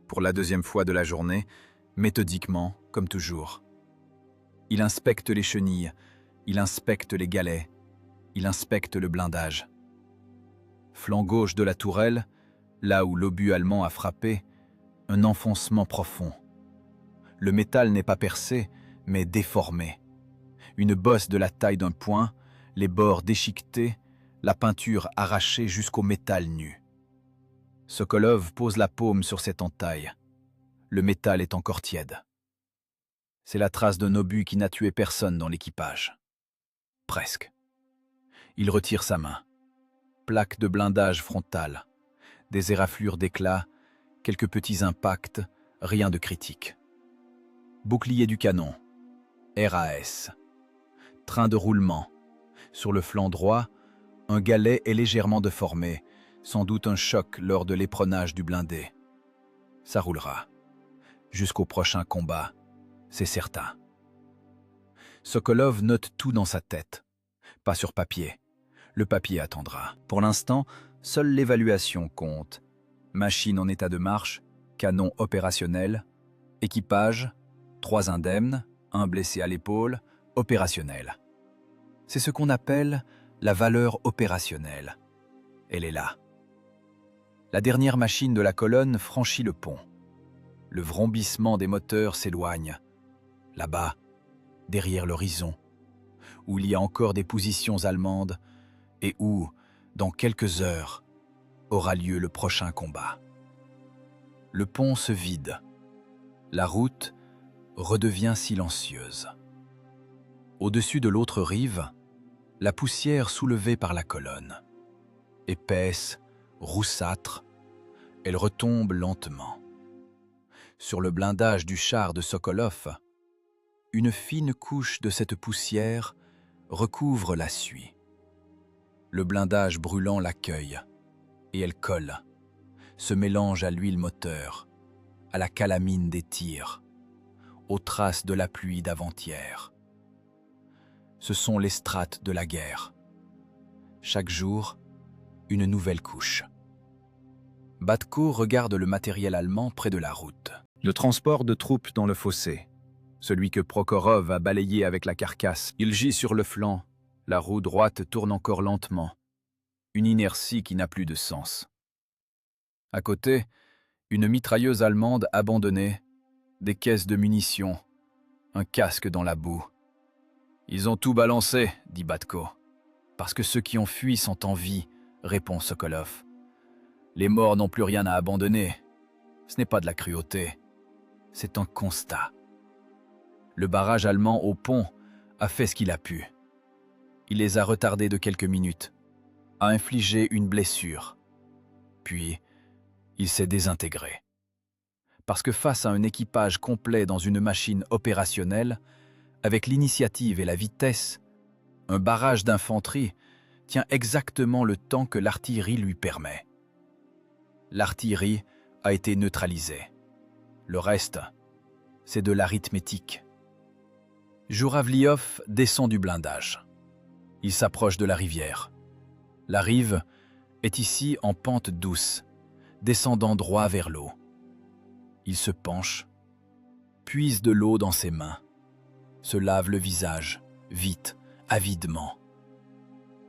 Pour la deuxième fois de la journée, méthodiquement, comme toujours. Il inspecte les chenilles, il inspecte les galets, il inspecte le blindage. Flanc gauche de la tourelle, là où l'obus allemand a frappé, un enfoncement profond. Le métal n'est pas percé, mais déformé. Une bosse de la taille d'un poing, les bords déchiquetés, la peinture arrachée jusqu'au métal nu. Sokolov pose la paume sur cette entaille. Le métal est encore tiède. C'est la trace d'un obus qui n'a tué personne dans l'équipage. Presque. Il retire sa main. Plaque de blindage frontale. Des éraflures d'éclats, quelques petits impacts, rien de critique. Bouclier du canon. RAS. Train de roulement. Sur le flanc droit, un galet est légèrement déformé, sans doute un choc lors de l'éperonnage du blindé. Ça roulera. Jusqu'au prochain combat, c'est certain. Sokolov note tout dans sa tête. Pas sur papier. Le papier attendra. Pour l'instant, seule l'évaluation compte. Machine en état de marche, canon opérationnel, équipage, 3 indemnes, 1 blessé à l'épaule, opérationnel. C'est ce qu'on appelle la valeur opérationnelle. Elle est là. La dernière machine de la colonne franchit le pont. Le vrombissement des moteurs s'éloigne. Là-bas, derrière l'horizon, où il y a encore des positions allemandes et où, dans quelques heures, aura lieu le prochain combat. Le pont se vide. La route redevient silencieuse. Au-dessus de l'autre rive, la poussière soulevée par la colonne. Épaisse, roussâtre, elle retombe lentement. Sur le blindage du char de Sokolov, une fine couche de cette poussière recouvre la suie. Le blindage brûlant l'accueille, et elle colle, se mélange à l'huile moteur, à la calamine des tirs, aux traces de la pluie d'avant-hier. Ce sont les strates de la guerre. Chaque jour, une nouvelle couche. Batko regarde le matériel allemand près de la route. Le transport de troupes dans le fossé. Celui que Prokhorov a balayé avec la carcasse. Il gît sur le flanc. La roue droite tourne encore lentement. Une inertie qui n'a plus de sens. À côté, une mitrailleuse allemande abandonnée, des caisses de munitions, un casque dans la boue. « Ils ont tout balancé, » dit Batko. « Parce que ceux qui ont fui sont en vie, » répond Sokolov. « Les morts n'ont plus rien à abandonner. Ce n'est pas de la cruauté, c'est un constat. Le barrage allemand au pont a fait ce qu'il a pu. Il les a retardés de quelques minutes, a infligé une blessure. Puis, il s'est désintégré. Parce que face à un équipage complet dans une machine opérationnelle, avec l'initiative et la vitesse, un barrage d'infanterie tient exactement le temps que l'artillerie lui permet. L'artillerie a été neutralisée. Le reste, c'est de l'arithmétique. Jouravliov descend du blindage. Il s'approche de la rivière. La rive est ici en pente douce, descendant droit vers l'eau. Il se penche, puise de l'eau dans ses mains, se lave le visage, vite, avidement.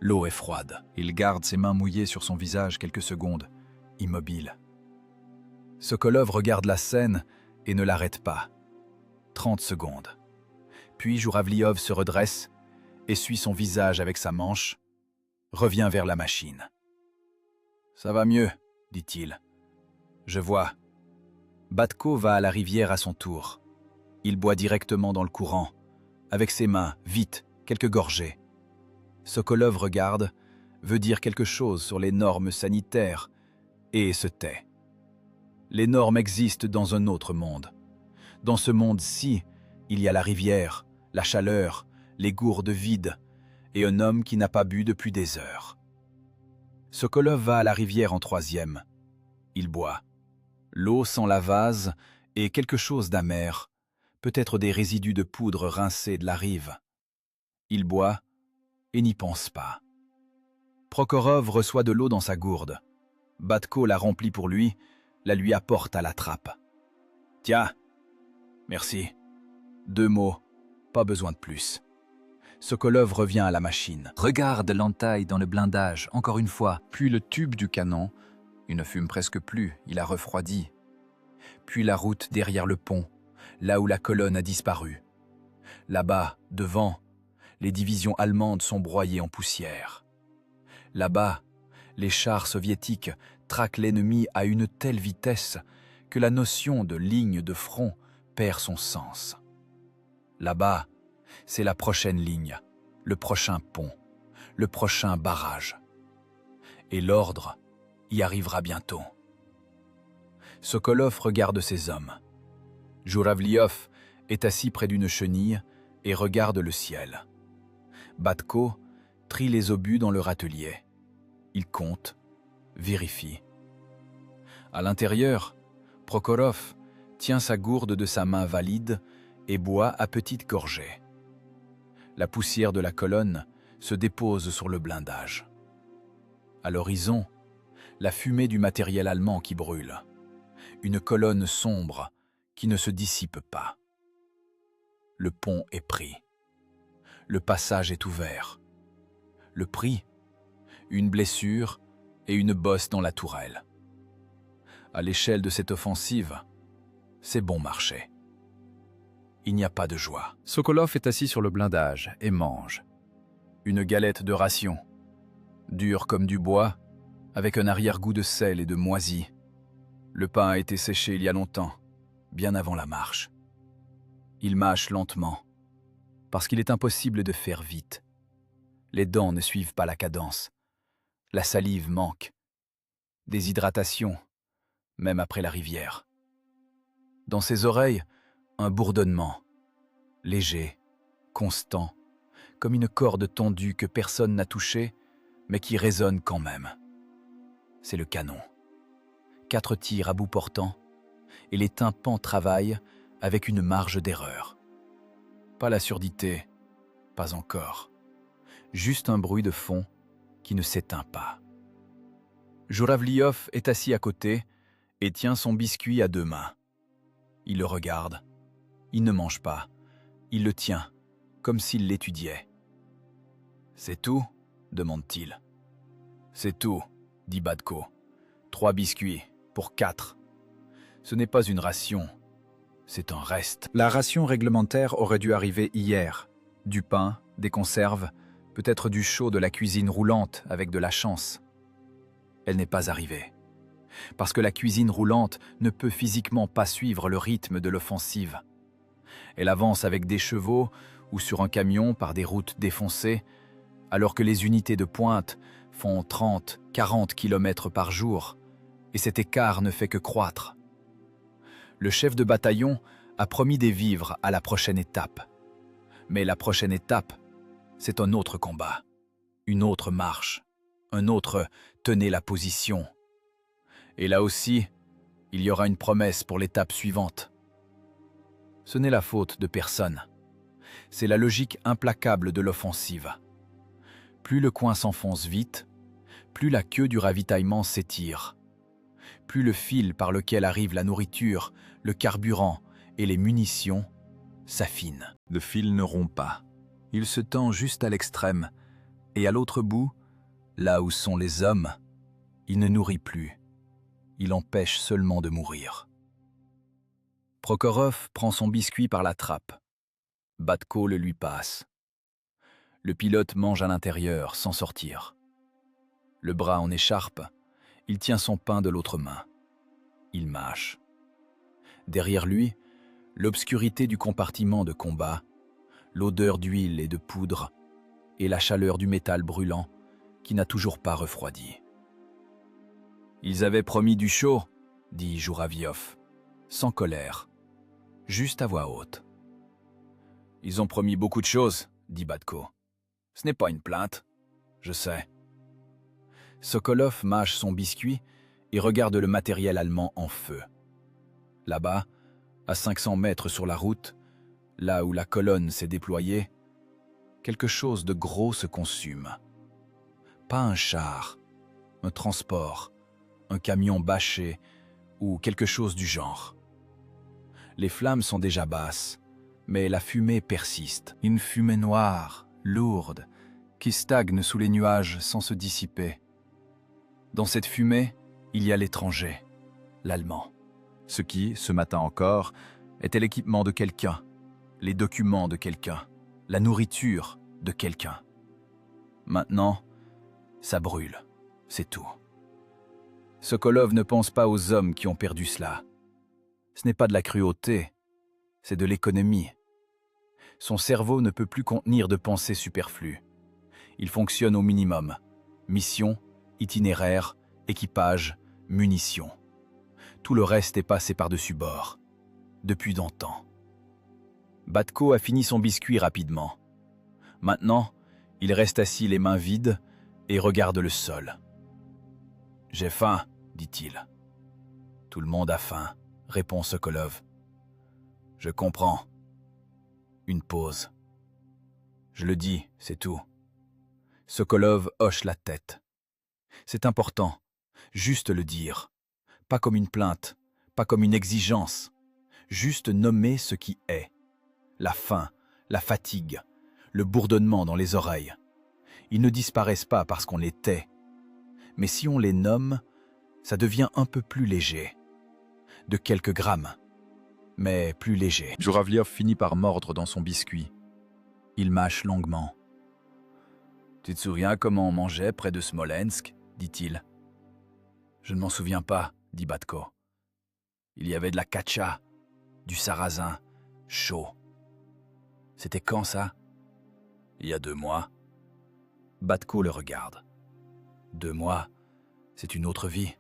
L'eau est froide. Il garde ses mains mouillées sur son visage quelques secondes, immobile. Sokolov regarde la scène et ne l'arrête pas. 30 secondes. Puis Jouravliov se redresse, essuie son visage avec sa manche, revient vers la machine. « Ça va mieux, dit-il. Je vois. » Batko va à la rivière à son tour. Il boit directement dans le courant, avec ses mains, vite, quelques gorgées. Sokolov regarde, veut dire quelque chose sur les normes sanitaires, et se tait. Les normes existent dans un autre monde. Dans ce monde-ci, il y a la rivière, la chaleur, les gourdes vides, et un homme qui n'a pas bu depuis des heures. Sokolov va à la rivière en troisième. Il boit. L'eau sent la vase et quelque chose d'amer, peut-être des résidus de poudre rincée de la rive. Il boit et n'y pense pas. Prokhorov reçoit de l'eau dans sa gourde. Batko la remplit pour lui, la lui apporte à la trappe. « Tiens, merci. » 2 mots, pas besoin de plus. Sokolov revient à la machine. Regarde l'entaille dans le blindage, encore une fois. Puis le tube du canon. Il ne fume presque plus, il a refroidi. Puis la route derrière le pont, là où la colonne a disparu. Là-bas, devant, les divisions allemandes sont broyées en poussière. Là-bas, les chars soviétiques traquent l'ennemi à une telle vitesse que la notion de ligne de front perd son sens. Là-bas, c'est la prochaine ligne, le prochain pont, le prochain barrage. Et l'ordre y arrivera bientôt. Sokolov regarde ses hommes. Jouravliov est assis près d'une chenille et regarde le ciel. Batko trie les obus dans leur atelier. Il compte, vérifie. À l'intérieur, Prokhorov tient sa gourde de sa main valide et boit à petites gorgées. La poussière de la colonne se dépose sur le blindage. À l'horizon, la fumée du matériel allemand qui brûle. Une colonne sombre qui ne se dissipe pas. Le pont est pris. Le passage est ouvert. Le prix, une blessure et une bosse dans la tourelle. À l'échelle de cette offensive, c'est bon marché. Il n'y a pas de joie. Sokolov est assis sur le blindage et mange. Une galette de ration, dure comme du bois, avec un arrière-goût de sel et de moisi. Le pain a été séché il y a longtemps, bien avant la marche. Il mâche lentement, parce qu'il est impossible de faire vite. Les dents ne suivent pas la cadence. La salive manque. Déshydratation, même après la rivière. Dans ses oreilles, un bourdonnement, léger, constant, comme une corde tendue que personne n'a touchée, mais qui résonne quand même. C'est le canon. 4 tirs à bout portant, et les tympans travaillent avec une marge d'erreur. Pas la surdité, pas encore. Juste un bruit de fond qui ne s'éteint pas. Jouravliov est assis à côté et tient son biscuit à 2 mains. Il le regarde. Il ne mange pas. Il le tient, comme s'il l'étudiait. « C'est tout ?» demande-t-il. « C'est tout », dit Batko. 3 biscuits, pour 4. Ce n'est pas une ration, c'est un reste. La ration réglementaire aurait dû arriver hier. Du pain, des conserves, peut-être du chaud de la cuisine roulante avec de la chance. Elle n'est pas arrivée. Parce que la cuisine roulante ne peut physiquement pas suivre le rythme de l'offensive. Elle avance avec des chevaux ou sur un camion par des routes défoncées, alors que les unités de pointe font 30-40 km par jour, et cet écart ne fait que croître. Le chef de bataillon a promis des vivres à la prochaine étape. Mais la prochaine étape, c'est un autre combat, une autre marche, un autre « tenez la position ». Et là aussi, il y aura une promesse pour l'étape suivante. Ce n'est la faute de personne. C'est la logique implacable de l'offensive. Plus le coin s'enfonce vite, plus la queue du ravitaillement s'étire. Plus le fil par lequel arrive la nourriture, le carburant et les munitions s'affine. Le fil ne rompt pas. Il se tend juste à l'extrême, et à l'autre bout, là où sont les hommes, il ne nourrit plus. Il empêche seulement de mourir. Prokhorov prend son biscuit par la trappe. Batko le lui passe. Le pilote mange à l'intérieur, sans sortir. Le bras en écharpe, il tient son pain de l'autre main. Il mâche. Derrière lui, l'obscurité du compartiment de combat, l'odeur d'huile et de poudre, et la chaleur du métal brûlant qui n'a toujours pas refroidi. « Ils avaient promis du chaud », dit Jouravliov, sans colère, juste à voix haute. « Ils ont promis beaucoup de choses », dit Batko. « Ce n'est pas une plainte, je sais. » Sokolov mâche son biscuit et regarde le matériel allemand en feu. Là-bas, à 500 mètres sur la route, là où la colonne s'est déployée, quelque chose de gros se consume. Pas un char, un transport, un camion bâché ou quelque chose du genre. Les flammes sont déjà basses, mais la fumée persiste. Une fumée noire, lourde, qui stagne sous les nuages sans se dissiper. Dans cette fumée, il y a l'étranger, l'Allemand. Ce qui, ce matin encore, était l'équipement de quelqu'un, les documents de quelqu'un, la nourriture de quelqu'un. Maintenant, ça brûle, c'est tout. Sokolov ne pense pas aux hommes qui ont perdu cela. Ce n'est pas de la cruauté, c'est de l'économie. Son cerveau ne peut plus contenir de pensées superflues. Il fonctionne au minimum. Mission, itinéraire, équipage, munitions. Tout le reste est passé par-dessus bord. Depuis longtemps. Batko a fini son biscuit rapidement. Maintenant, il reste assis les mains vides et regarde le sol. « J'ai faim, dit-il. »« Tout le monde a faim, » répond Sokolov. « Je comprends. » Une pause. « Je le dis, c'est tout. » Sokolov hoche la tête. C'est important, juste le dire. Pas comme une plainte, pas comme une exigence. Juste nommer ce qui est. La faim, la fatigue, le bourdonnement dans les oreilles. Ils ne disparaissent pas parce qu'on les tait. Mais si on les nomme, ça devient un peu plus léger. De quelques grammes, mais plus léger. Jouravliov finit par mordre dans son biscuit. Il mâche longuement. « Tu te souviens comment on mangeait près de Smolensk ?» dit-il. « Je ne m'en souviens pas, » dit Batko. « Il y avait de la katcha, du sarrasin, chaud. C'était quand ça ? Il y a 2 mois. » Batko le regarde. 2 mois, c'est une autre vie.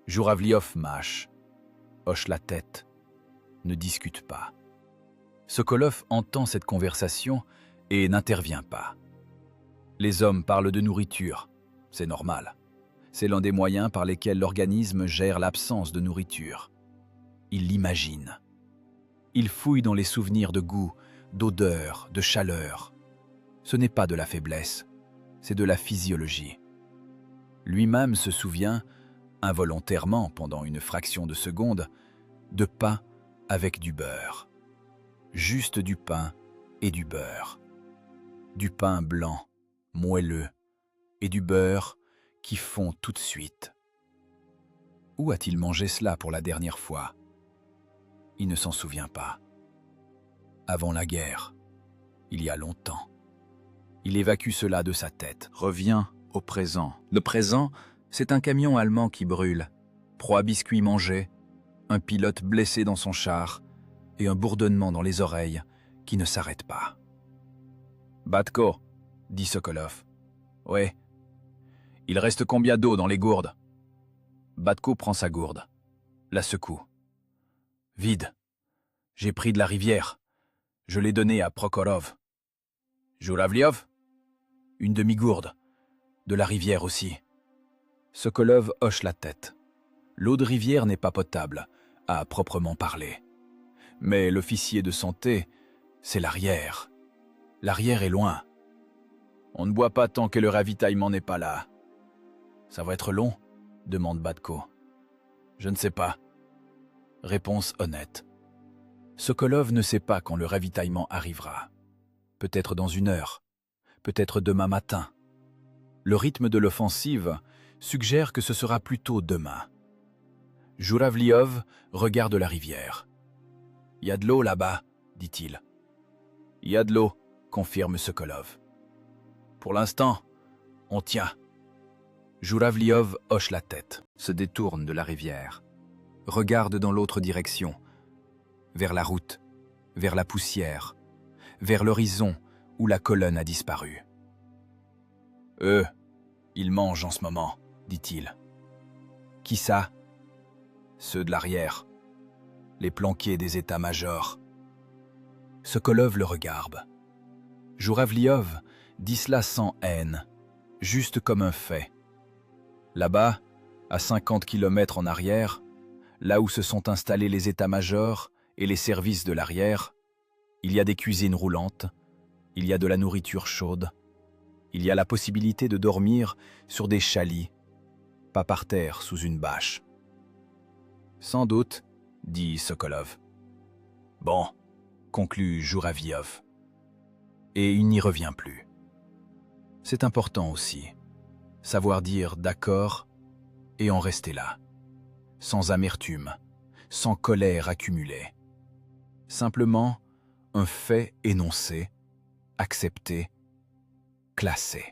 Jouravliov mâche, hoche la tête, ne discute pas. Sokolov entend cette conversation et n'intervient pas. Les hommes parlent de nourriture, c'est normal. C'est l'un des moyens par lesquels l'organisme gère l'absence de nourriture. Il l'imagine. Il fouille dans les souvenirs de goût, d'odeur, de chaleur. Ce n'est pas de la faiblesse, c'est de la physiologie. Lui-même se souvient, involontairement pendant une fraction de seconde, de pain avec du beurre. Juste du pain et du beurre. Du pain blanc, moelleux, et du beurre qui fond tout de suite. Où a-t-il mangé cela pour la dernière fois ? Il ne s'en souvient pas. Avant la guerre, il y a longtemps. Il évacue cela de sa tête, revient au présent. Le présent, c'est un camion allemand qui brûle, proie biscuits mangés, un pilote blessé dans son char et un bourdonnement dans les oreilles qui ne s'arrête pas. « Batko, » dit Sokolov. « Ouais. Il reste combien d'eau dans les gourdes ?» Batko prend sa gourde, la secoue. « Vide. J'ai pris de la rivière. Je l'ai donnée à Prokhorov. »« Jouravliov ?»« Une demi-gourde. De la rivière aussi. » Sokolov hoche la tête. L'eau de rivière n'est pas potable, à proprement parler. Mais l'officier de santé, c'est l'arrière. L'arrière est loin. On ne boit pas tant que le ravitaillement n'est pas là. Ça va être long ? Demande Batko. Je ne sais pas. Réponse honnête. Sokolov ne sait pas quand le ravitaillement arrivera. Peut-être dans 1 heure, peut-être demain matin. Le rythme de l'offensive suggère que ce sera plutôt demain. Jouravliov regarde la rivière. « Il y a de l'eau là-bas, » dit-il. « Il y a de l'eau, » confirme Sokolov. « Pour l'instant, on tient. » Jouravliov hoche la tête, se détourne de la rivière, regarde dans l'autre direction, vers la route, vers la poussière, vers l'horizon où la colonne a disparu. « Eux, ils mangent en ce moment, » dit-il. « Qui ça ?»« Ceux de l'arrière, les planqués des états-majors. » Sokolov le regarde. Jouravliov dit cela sans haine, juste comme un fait. Là-bas, à 50 km en arrière, là où se sont installés les états-majors et les services de l'arrière, il y a des cuisines roulantes, Il y a de la nourriture chaude. Il y a la possibilité de dormir sur des chalits, pas par terre sous une bâche. Sans doute, dit Sokolov. Bon, conclut Jouraviov. Et il n'y revient plus. C'est important aussi, savoir dire d'accord et en rester là, sans amertume, sans colère accumulée. Simplement un fait énoncé, accepté, classé.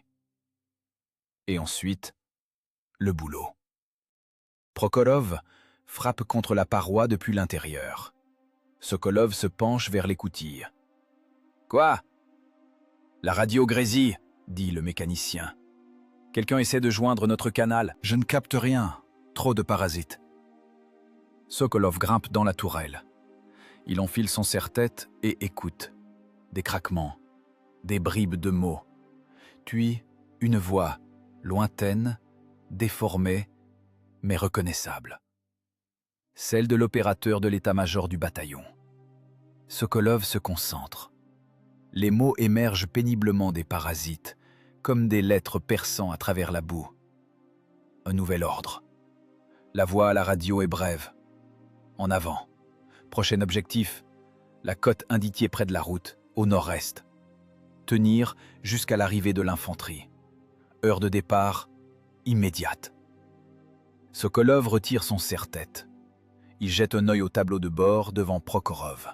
Et ensuite, le boulot. Prokhorov frappe contre la paroi depuis l'intérieur. Sokolov se penche vers l'écoutille. « Quoi ?»« La radio grésille, » dit le mécanicien. « Quelqu'un essaie de joindre notre canal. Je ne capte rien. Trop de parasites. » Sokolov grimpe dans la tourelle. Il enfile son serre-tête et écoute. Des craquements, des bribes de mots. Puis une voix, lointaine, déformée, mais reconnaissable. Celle de l'opérateur de l'état-major du bataillon. Sokolov se concentre. Les mots émergent péniblement des parasites, comme des lettres perçant à travers la boue. Un nouvel ordre. La voix à la radio est brève. En avant. Prochain objectif, la côte indiquée près de la route, au nord-est. Tenir jusqu'à l'arrivée de l'infanterie. Heure de départ, immédiate. Sokolov retire son serre-tête. Il jette un œil au tableau de bord devant Prokhorov.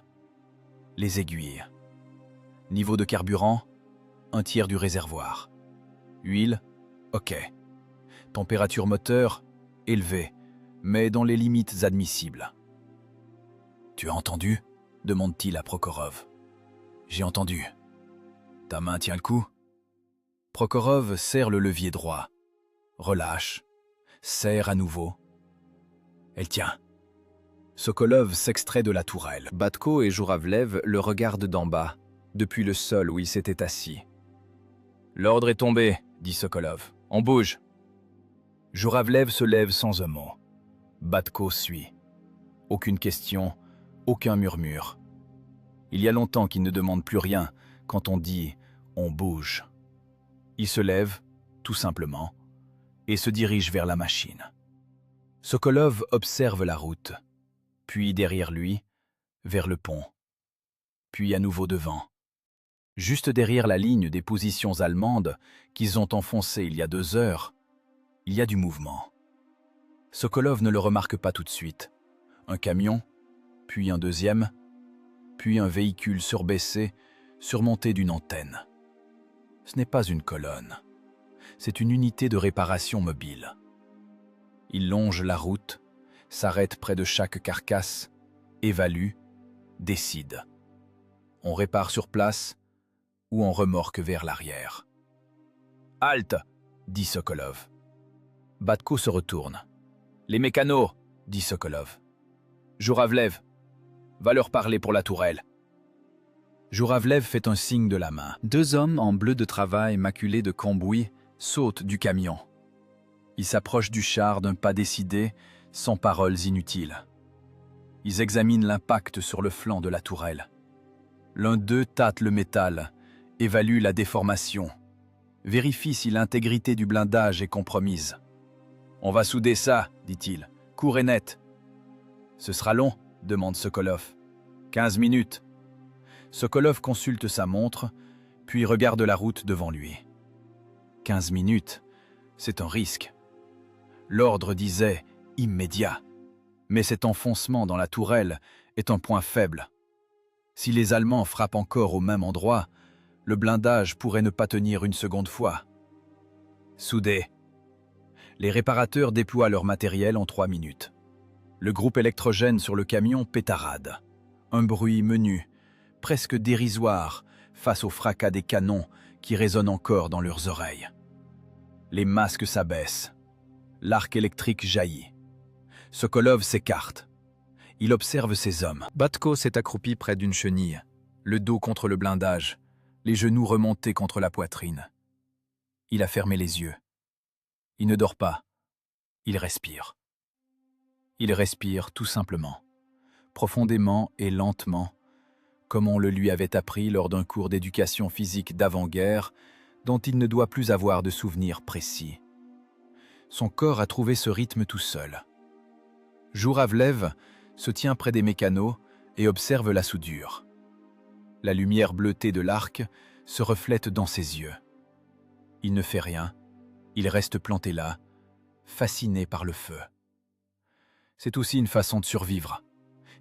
Les aiguilles. Niveau de carburant, 1/3 du réservoir. Huile, ok. Température moteur, élevée, mais dans les limites admissibles. « Tu as entendu ?» demande-t-il à Prokhorov. « J'ai entendu. Ta main tient le coup ?» Prokhorov serre le levier droit. Relâche. Serre à nouveau. Elle tient. Sokolov s'extrait de la tourelle. Batko et Jouravlev le regardent d'en bas, depuis le sol où il s'était assis. « L'ordre est tombé, » dit Sokolov. « On bouge. » Jouravlev se lève sans un mot. Batko suit. Aucune question, aucun murmure. Il y a longtemps qu'il ne demande plus rien quand on dit « on bouge ». Il se lève, tout simplement, et se dirige vers la machine. Sokolov observe la route, puis derrière lui, vers le pont, puis à nouveau devant. Juste derrière la ligne des positions allemandes qu'ils ont enfoncées il y a 2 heures, il y a du mouvement. Sokolov ne le remarque pas tout de suite. Un camion, puis un deuxième, puis un véhicule surbaissé, surmonté d'une antenne. Ce n'est pas une colonne, c'est une unité de réparation mobile. Il longe la route, s'arrête près de chaque carcasse, évalue, décide. On répare sur place ou on remorque vers l'arrière. « Halte !» dit Sokolov. Batko se retourne. « Les mécanos !» dit Sokolov. « Jouravlev, va leur parler pour la tourelle. » Jouravlev fait un signe de la main. 2 hommes en bleu de travail maculés de cambouis sautent du camion. Ils s'approchent du char d'un pas décidé, sans paroles inutiles. Ils examinent l'impact sur le flanc de la tourelle. L'un d'eux tâte le métal, évalue la déformation, vérifie si l'intégrité du blindage est compromise. « On va souder ça, dit-il, court et net. »« Ce sera long, demande Sokolov. « 15 minutes. » Sokolov consulte sa montre, puis regarde la route devant lui. 15 minutes, c'est un risque. L'ordre disait « immédiat », mais cet enfoncement dans la tourelle est un point faible. Si les Allemands frappent encore au même endroit, le blindage pourrait ne pas tenir une seconde fois. Soudé. Les réparateurs déploient leur matériel en 3 minutes. Le groupe électrogène sur le camion pétarade. Un bruit menu, presque dérisoire, face au fracas des canons qui résonnent encore dans leurs oreilles. Les masques s'abaissent. L'arc électrique jaillit. Sokolov s'écarte. Il observe ses hommes. Batko s'est accroupi près d'une chenille, le dos contre le blindage, les genoux remontés contre la poitrine. Il a fermé les yeux. Il ne dort pas. Il respire. Il respire tout simplement, profondément et lentement, comme on le lui avait appris lors d'un cours d'éducation physique d'avant-guerre, dont il ne doit plus avoir de souvenirs précis. Son corps a trouvé ce rythme tout seul. Jouravlev se tient près des mécanos et observe la soudure. La lumière bleutée de l'arc se reflète dans ses yeux. Il ne fait rien, il reste planté là, fasciné par le feu. C'est aussi une façon de survivre,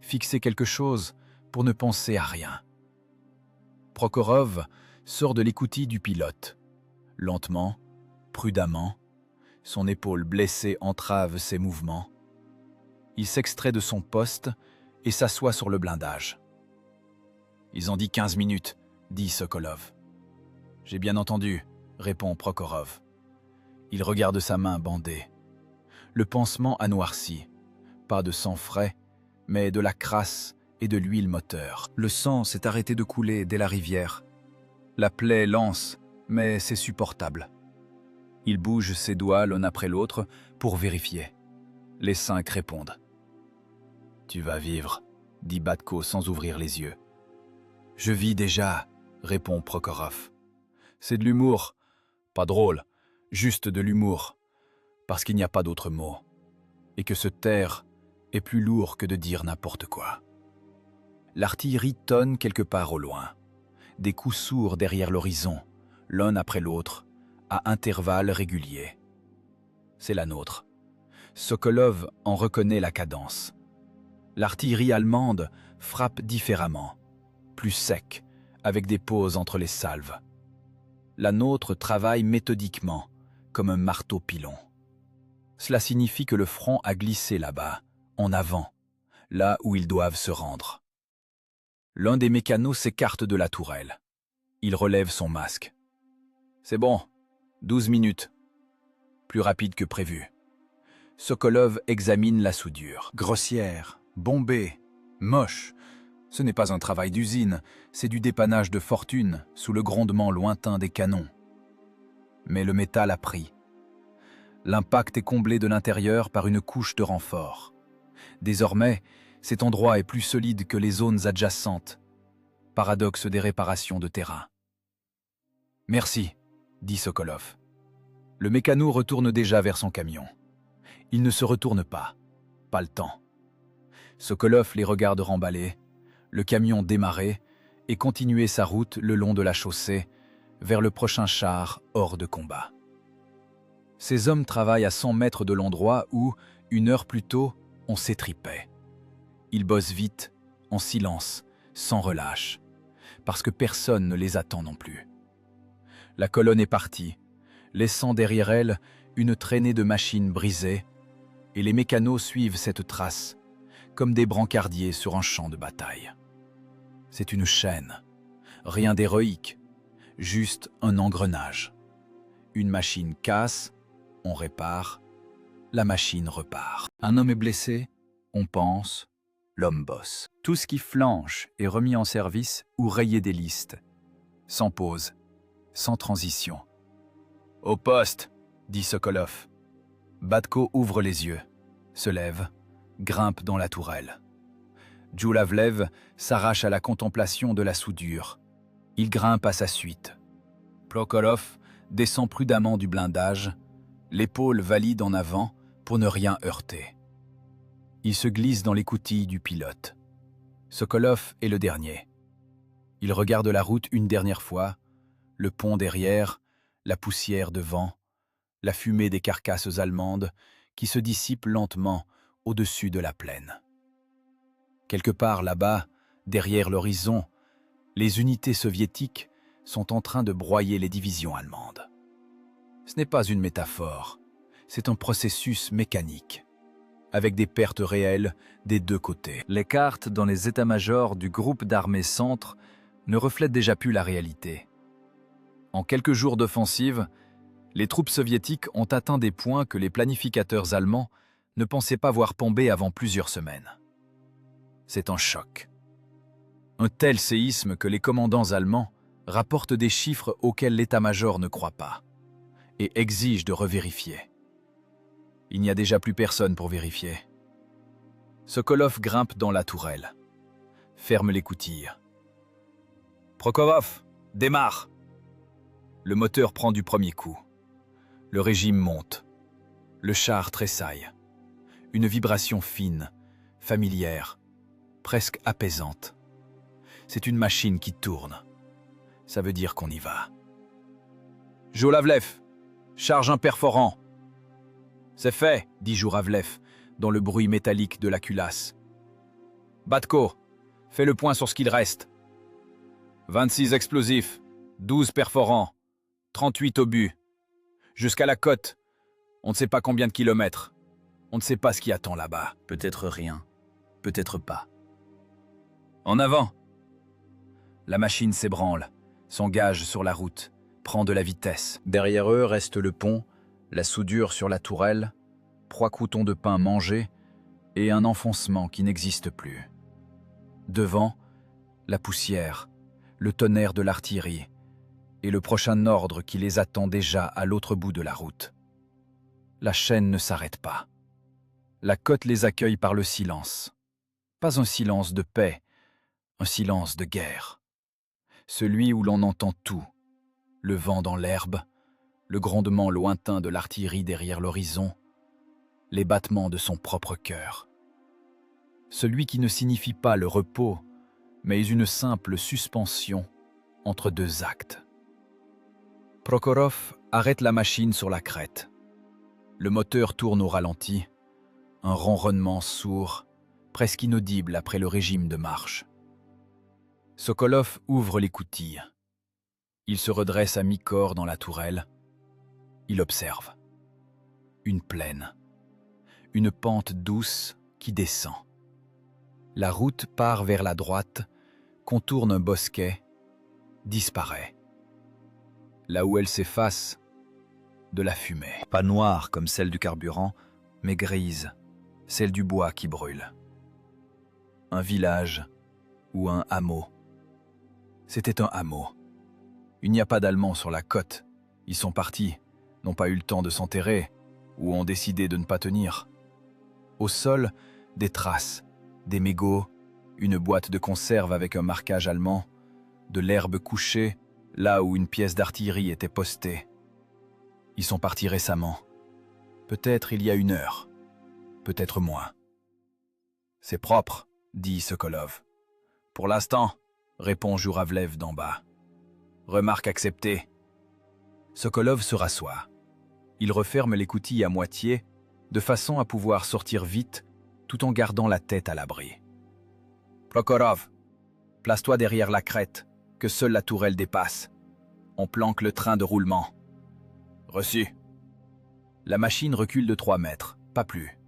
fixer quelque chose pour ne penser à rien. Prokhorov sort de l'écoutille du pilote. Lentement, prudemment, son épaule blessée entrave ses mouvements. Il s'extrait de son poste et s'assoit sur le blindage. « Ils ont dit 15 minutes », dit Sokolov. « J'ai bien entendu », répond Prokhorov. Il regarde sa main bandée. Le pansement a noirci. Pas de sang frais, mais de la crasse et de l'huile moteur. Le sang s'est arrêté de couler dès la rivière. La plaie lance, mais c'est supportable. Il bouge ses doigts l'un après l'autre pour vérifier. Les 5 répondent. « Tu vas vivre », dit Batko sans ouvrir les yeux. « Je vis déjà », répond Prokhorov. « C'est de l'humour. Pas drôle, juste de l'humour. Parce qu'il n'y a pas d'autre mot. Et que se taire est plus lourd que de dire n'importe quoi. » L'artillerie tonne quelque part au loin. Des coups sourds derrière l'horizon, l'un après l'autre, à intervalles réguliers. C'est la nôtre. Sokolov en reconnaît la cadence. L'artillerie allemande frappe différemment, plus sec, avec des pauses entre les salves. La nôtre travaille méthodiquement, comme un marteau-pilon. Cela signifie que le front a glissé là-bas, en avant, là où ils doivent se rendre. L'un des mécanos s'écarte de la tourelle. Il relève son masque. « C'est bon, 12 minutes. » Plus rapide que prévu. Sokolov examine la soudure. Grossière, bombée, moche. Ce n'est pas un travail d'usine, c'est du dépannage de fortune sous le grondement lointain des canons. Mais le métal a pris. L'impact est comblé de l'intérieur par une couche de renfort. Désormais, cet endroit est plus solide que les zones adjacentes. Paradoxe des réparations de terrain. « Merci », dit Sokolov. Le mécano retourne déjà vers son camion. Il ne se retourne pas. Pas le temps. Sokolov les regarde remballer, le camion démarrer et continuer sa route le long de la chaussée vers le prochain char hors de combat. Ces hommes travaillent à 100 mètres de l'endroit où, 1 heure plus tôt, on s'étripait. Ils bossent vite, en silence, sans relâche, parce que personne ne les attend non plus. La colonne est partie, laissant derrière elle une traînée de machines brisées, et les mécanos suivent cette trace, comme des brancardiers sur un champ de bataille. C'est une chaîne, rien d'héroïque, juste un engrenage. Une machine casse, on répare, la machine repart. Un homme est blessé, on pense, l'homme bosse. Tout ce qui flanche est remis en service ou rayé des listes, sans pause, sans transition. « Au poste !» dit Sokolov. Batko ouvre les yeux, se lève, grimpe dans la tourelle. Jouravlev s'arrache à la contemplation de la soudure. Il grimpe à sa suite. Prokhorov descend prudemment du blindage, l'épaule valide en avant pour ne rien heurter. Il se glisse dans l'écoutille du pilote. Sokolov est le dernier. Il regarde la route une dernière fois, le pont derrière, la poussière devant, la fumée des carcasses allemandes qui se dissipent lentement au-dessus de la plaine. Quelque part là-bas, derrière l'horizon, les unités soviétiques sont en train de broyer les divisions allemandes. Ce n'est pas une métaphore, c'est un processus mécanique, avec des pertes réelles des deux côtés. Les cartes dans les états-majors du groupe d'armées centre ne reflètent déjà plus la réalité. En quelques jours d'offensive, les troupes soviétiques ont atteint des points que les planificateurs allemands ne pensaient pas voir tomber avant plusieurs semaines. C'est un choc. Un tel séisme que les commandants allemands rapportent des chiffres auxquels l'état-major ne croit pas et exige de revérifier. Il n'y a déjà plus personne pour vérifier. Sokolov grimpe dans la tourelle, ferme l'écoutille. Prokhorov, démarre. Le moteur prend du premier coup. Le régime monte. Le char tressaille. Une vibration fine, familière, presque apaisante. C'est une machine qui tourne. Ça veut dire qu'on y va. Jouravlev, charge un perforant. C'est fait, dit Jouravlev, dans le bruit métallique de la culasse. Batko, fais le point sur ce qu'il reste. 26 explosifs, 12 perforants, 38 obus. Jusqu'à la côte, on ne sait pas combien de kilomètres. On ne sait pas ce qui attend là-bas. Peut-être rien, peut-être pas. En avant! La machine s'ébranle, s'engage sur la route, prend de la vitesse. Derrière eux reste le pont, la soudure sur la tourelle, 3 croûtons de pain mangés et un enfoncement qui n'existe plus. Devant, la poussière, le tonnerre de l'artillerie et le prochain ordre qui les attend déjà à l'autre bout de la route. La chaîne ne s'arrête pas. La côte les accueille par le silence. Pas un silence de paix, un silence de guerre. Celui où l'on entend tout, le vent dans l'herbe, le grondement lointain de l'artillerie derrière l'horizon, les battements de son propre cœur. Celui qui ne signifie pas le repos, mais une simple suspension entre deux actes. Prokhorov arrête la machine sur la crête. Le moteur tourne au ralenti, un ronronnement sourd, presque inaudible après le régime de marche. Sokolov ouvre l'écoutille. Il se redresse à mi-corps dans la tourelle. Il observe. Une plaine. Une pente douce qui descend. La route part vers la droite, contourne un bosquet, disparaît. Là où elle s'efface, de la fumée. Pas noire comme celle du carburant, mais grise, celle du bois qui brûle. Un village ou un hameau. C'était un hameau. Il n'y a pas d'Allemands sur la côte. Ils sont partis, n'ont pas eu le temps de s'enterrer, ou ont décidé de ne pas tenir. Au sol, des traces, des mégots, une boîte de conserve avec un marquage allemand, de l'herbe couchée, là où une pièce d'artillerie était postée. Ils sont partis récemment. Peut-être il y a 1 heure, peut-être moins. C'est propre, dit Sokolov. Pour l'instant, répond Jouravlev d'en bas. Remarque acceptée. Sokolov se rassoit. Il referme l'écoutille à moitié, de façon à pouvoir sortir vite, tout en gardant la tête à l'abri. Prokhorov, place-toi derrière la crête, que seule la tourelle dépasse. On planque le train de roulement. Reçu. La machine recule de 3 mètres, pas plus.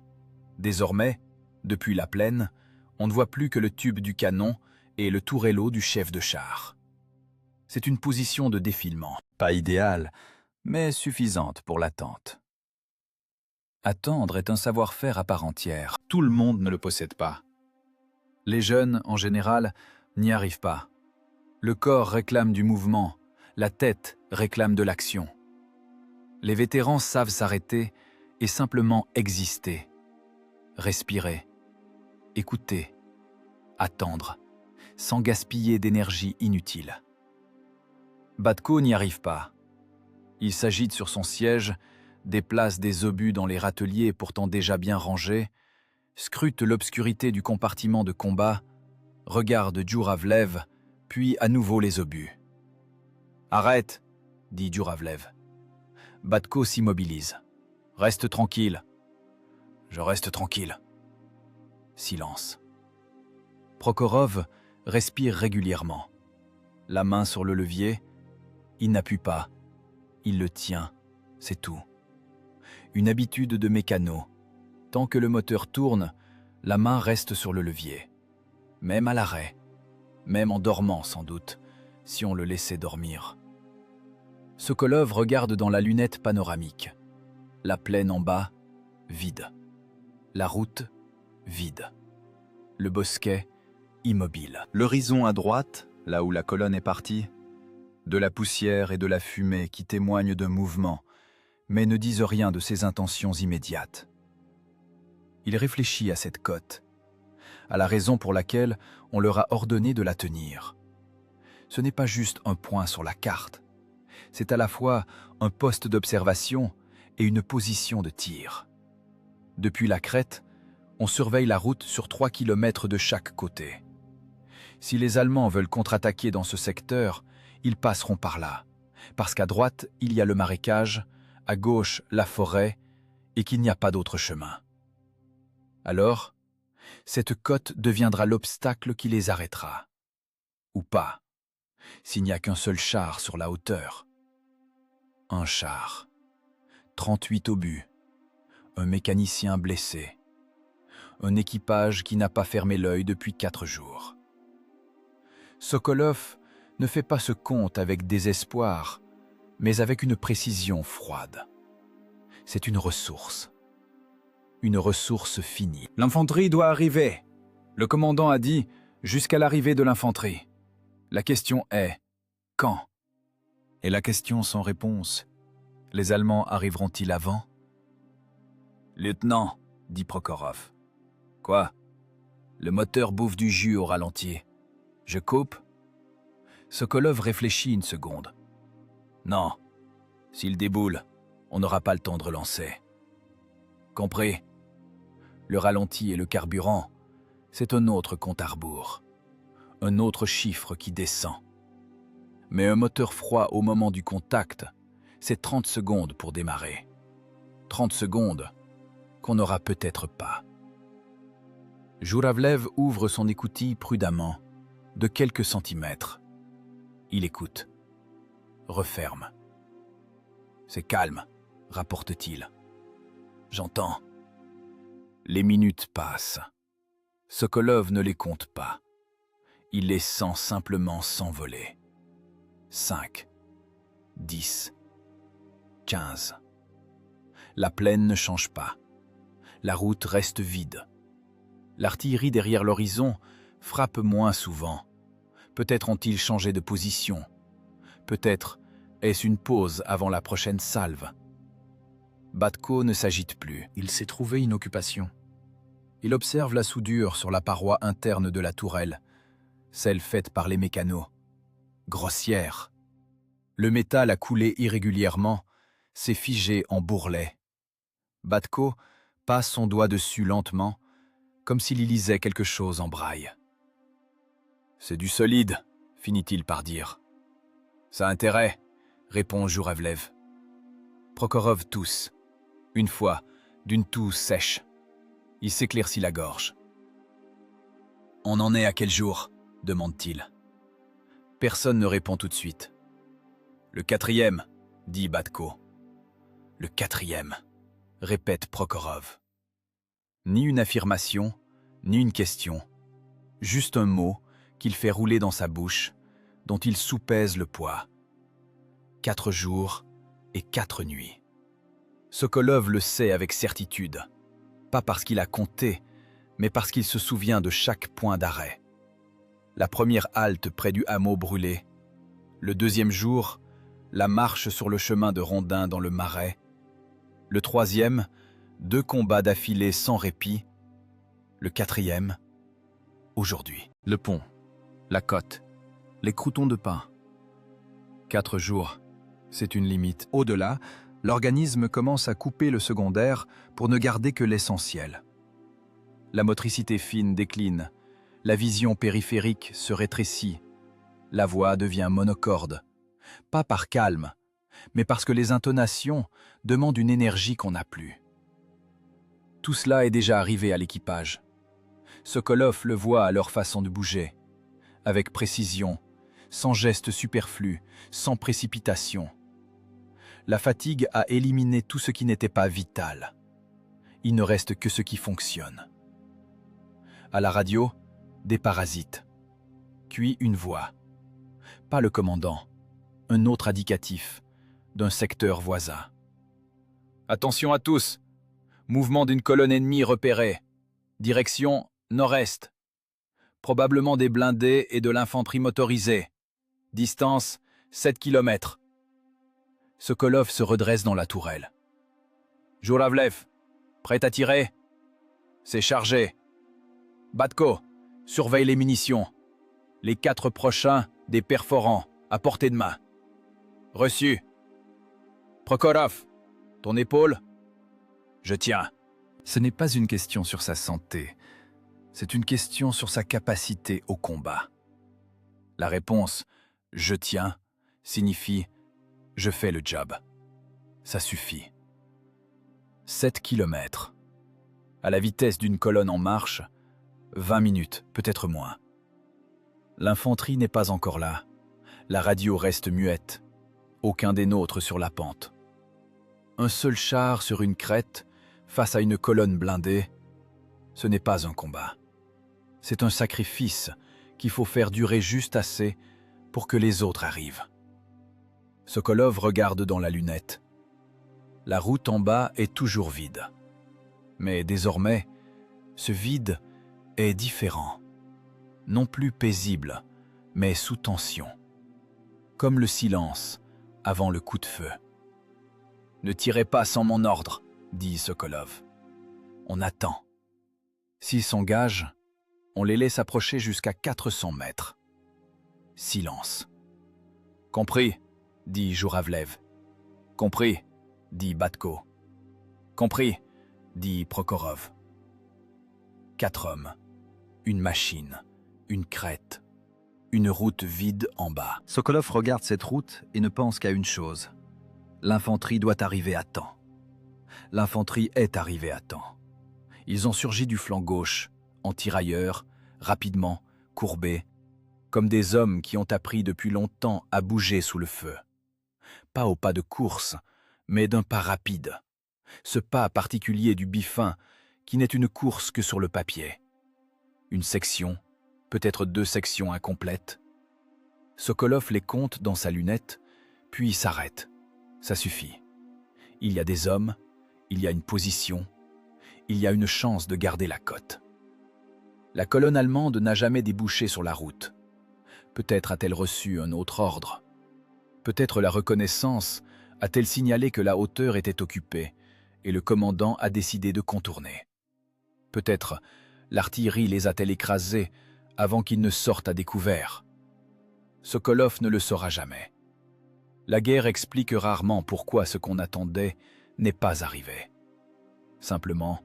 Désormais, depuis la plaine, on ne voit plus que le tube du canon et le tourello du chef de char. C'est une position de défilement. Pas idéale, mais suffisante pour l'attente. Attendre est un savoir-faire à part entière. Tout le monde ne le possède pas. Les jeunes, en général, n'y arrivent pas. Le corps réclame du mouvement, la tête réclame de l'action. Les vétérans savent s'arrêter et simplement exister. Respirer, écouter, attendre, sans gaspiller d'énergie inutile. Batko n'y arrive pas. Il s'agite sur son siège, déplace des obus dans les râteliers pourtant déjà bien rangés, scrute l'obscurité du compartiment de combat, regarde Jouravlev, puis à nouveau les obus. « Arrête !» dit Jouravlev. Batko s'immobilise. « Reste tranquille. »« Je reste tranquille. » Silence. Prokhorov respire régulièrement. La main sur le levier, il n'appuie pas. Il le tient, c'est tout. Une habitude de mécano. Tant que le moteur tourne, la main reste sur le levier. Même à l'arrêt, même en dormant sans doute, si on le laissait dormir. Sokolov regarde dans la lunette panoramique. La plaine en bas, vide. La route, vide. Le bosquet, immobile. L'horizon à droite, là où la colonne est partie, de la poussière et de la fumée qui témoignent d'un mouvement, mais ne disent rien de ses intentions immédiates. Il réfléchit à cette côte, à la raison pour laquelle on leur a ordonné de la tenir. ce n'est pas juste un point sur la carte. C'est à la fois un poste d'observation et une position de tir. Depuis la crête, on surveille la route sur 3 km de chaque côté. Si les Allemands veulent contre-attaquer dans ce secteur, ils passeront par là, parce qu'à droite, il y a le marécage, à gauche, la forêt, et qu'il n'y a pas d'autre chemin. Alors, cette côte deviendra l'obstacle qui les arrêtera. Ou pas, s'il n'y a qu'un seul char sur la hauteur. Un char, 38 obus, un mécanicien blessé, un équipage qui n'a pas fermé l'œil depuis 4 jours. Sokolov ne fait pas ce compte avec désespoir, mais avec une précision froide. C'est une ressource finie. L'infanterie doit arriver. Le commandant a dit jusqu'à l'arrivée de l'infanterie. La question est quand? Et la question sans réponse. Les Allemands arriveront-ils avant? Lieutenant, dit Prokhorov. Quoi? Le moteur bouffe du jus au ralenti. Je coupe? Sokolov réfléchit une seconde. Non, s'il déboule, on n'aura pas le temps de relancer. Compris? Le ralenti et le carburant, c'est un autre compte à rebours. Un autre chiffre qui descend. Mais un moteur froid au moment du contact, c'est 30 secondes pour démarrer. 30 secondes qu'on n'aura peut-être pas. Jouravlev ouvre son écoutille prudemment, de quelques centimètres. Il écoute. Referme. C'est calme, rapporte-t-il. J'entends. Les minutes passent. Sokolov ne les compte pas. Il les sent simplement s'envoler. 5, 10, 15. La plaine ne change pas. La route reste vide. L'artillerie derrière l'horizon frappe moins souvent. Peut-être ont-ils changé de position. Peut-être est-ce une pause avant la prochaine salve. Batko ne s'agite plus. Il s'est trouvé une occupation. Il observe la soudure sur la paroi interne de la tourelle, celle faite par les mécanos. Grossière. Le métal a coulé irrégulièrement, s'est figé en bourrelet. Batko passe son doigt dessus lentement, comme s'il y lisait quelque chose en braille. « C'est du solide », finit-il par dire. « Ça a intérêt », répond Jouravlev. Prokhorov tousse. Une fois, d'une toux sèche. Il s'éclaircit la gorge. « On en est à quel jour ?» demande-t-il. Personne ne répond tout de suite. « Le 4e, dit Batko. « Le 4e, répète Prokhorov. Ni une affirmation, ni une question. Juste un mot qu'il fait rouler dans sa bouche, dont il soupèse le poids. 4 jours et 4 nuits. Sokolov le sait avec certitude, pas parce qu'il a compté, mais parce qu'il se souvient de chaque point d'arrêt. La première halte près du hameau brûlé. Le 2e jour, la marche sur le chemin de Rondin dans le Marais. Le 3e, 2 combats d'affilée sans répit. Le 4e, aujourd'hui. Le pont, la côte, les croûtons de pain. 4 jours, c'est une limite. Au-delà, l'organisme commence à couper le secondaire pour ne garder que l'essentiel. La motricité fine décline, la vision périphérique se rétrécit, la voix devient monocorde, pas par calme, mais parce que les intonations demandent une énergie qu'on n'a plus. Tout cela est déjà arrivé à l'équipage. Sokolov le voit à leur façon de bouger, avec précision, sans geste superflu, sans précipitation. La fatigue a éliminé tout ce qui n'était pas vital. Il ne reste que ce qui fonctionne. À la radio, des parasites. Puis une voix. Pas le commandant, un autre indicatif, d'un secteur voisin. Attention à tous! Mouvement d'une colonne ennemie repérée. Direction nord-est. Probablement des blindés et de l'infanterie motorisée. Distance 7 km. Sokolov se redresse dans la tourelle. Jouravlev, prêt à tirer? C'est chargé. Batko, surveille les munitions. Les 4 prochains, des perforants à portée de main. Reçu. Prokhorov, ton épaule? Je tiens. Ce n'est pas une question sur sa santé, c'est une question sur sa capacité au combat. La réponse « je tiens » signifie « je fais le job ». Ça suffit. 7 kilomètres. À la vitesse d'une colonne en marche, 20 minutes, peut-être moins. L'infanterie n'est pas encore là. La radio reste muette. Aucun des nôtres sur la pente. Un seul char sur une crête, face à une colonne blindée, ce n'est pas un combat. C'est un sacrifice qu'il faut faire durer juste assez pour que les autres arrivent. Sokolov regarde dans la lunette. La route en bas est toujours vide. Mais désormais, ce vide est différent. Non plus paisible, mais sous tension. Comme le silence avant le coup de feu. « Ne tirez pas sans mon ordre », dit Sokolov. On attend. S'ils s'engagent, on les laisse approcher jusqu'à 400 mètres. Silence. « Compris », dit Jouravlev. « Compris », dit Batko. « Compris », dit Prokhorov. 4 hommes, une machine, une crête, une route vide en bas. Sokolov regarde cette route et ne pense qu'à une chose. L'infanterie doit arriver à temps. L'infanterie est arrivée à temps. Ils ont surgi du flanc gauche, en tirailleurs, rapidement, courbés, comme des hommes qui ont appris depuis longtemps à bouger sous le feu. Pas au pas de course, mais d'un pas rapide. Ce pas particulier du Bifin, qui n'est une course que sur le papier. Une section, peut-être 2 sections incomplètes. Sokolov les compte dans sa lunette, puis s'arrête. Ça suffit. Il y a des hommes, il y a une position, il y a une chance de garder la côte. La colonne allemande n'a jamais débouché sur la route. Peut-être a-t-elle reçu un autre ordre. Peut-être la reconnaissance a-t-elle signalé que la hauteur était occupée et le commandant a décidé de contourner. Peut-être l'artillerie les a-t-elle écrasés avant qu'ils ne sortent à découvert. Sokolov ne le saura jamais. La guerre explique rarement pourquoi ce qu'on attendait n'est pas arrivé. Simplement,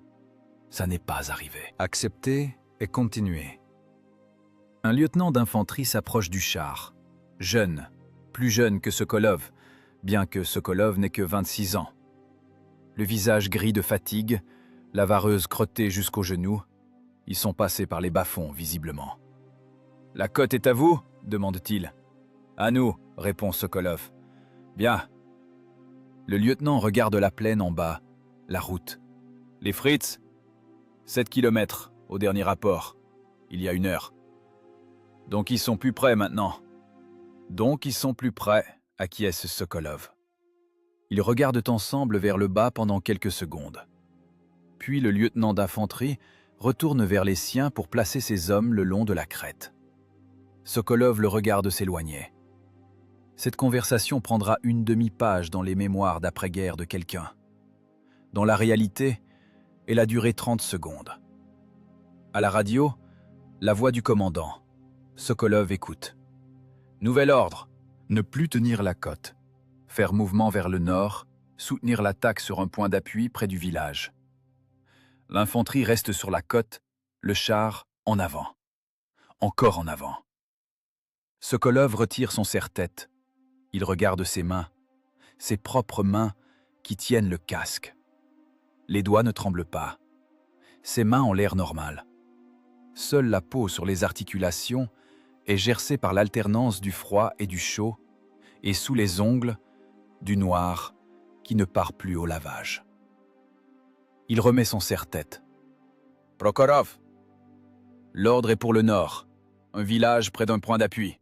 ça n'est pas arrivé. Accepter et continuer. Un lieutenant d'infanterie s'approche du char. Jeune, plus jeune que Sokolov, bien que Sokolov n'ait que 26 ans. Le visage gris de fatigue, la vareuse crottée jusqu'aux genoux. Ils sont passés par les bas-fonds, visiblement. « La côte est à vous » demande-t-il. « À nous » répond Sokolov. « Bien. » Le lieutenant regarde la plaine en bas, la route. « Les Fritz » 7 kilomètres, au dernier rapport, il y a 1 heure. « Donc ils sont plus près maintenant. » « Donc ils sont plus près » acquiesce Sokolov. Ils regardent ensemble vers le bas pendant quelques secondes. Puis le lieutenant d'infanterie retourne vers les siens pour placer ses hommes le long de la crête. Sokolov le regarde s'éloigner. Cette conversation prendra une demi-page dans les mémoires d'après-guerre de quelqu'un. Dans la réalité, elle a duré 30 secondes. À la radio, la voix du commandant. Sokolov écoute. Nouvel ordre, ne plus tenir la côte. Faire mouvement vers le nord, soutenir l'attaque sur un point d'appui près du village. L'infanterie reste sur la côte, le char en avant. Encore en avant. Sokolov retire son serre-tête. Il regarde ses mains, ses propres mains qui tiennent le casque. Les doigts ne tremblent pas. Ses mains ont l'air normales. Seule la peau sur les articulations est gercée par l'alternance du froid et du chaud, et sous les ongles, du noir qui ne part plus au lavage. Il remet son serre-tête. « Prokhorov !»« L'ordre est pour le nord, un village près d'un point d'appui. »«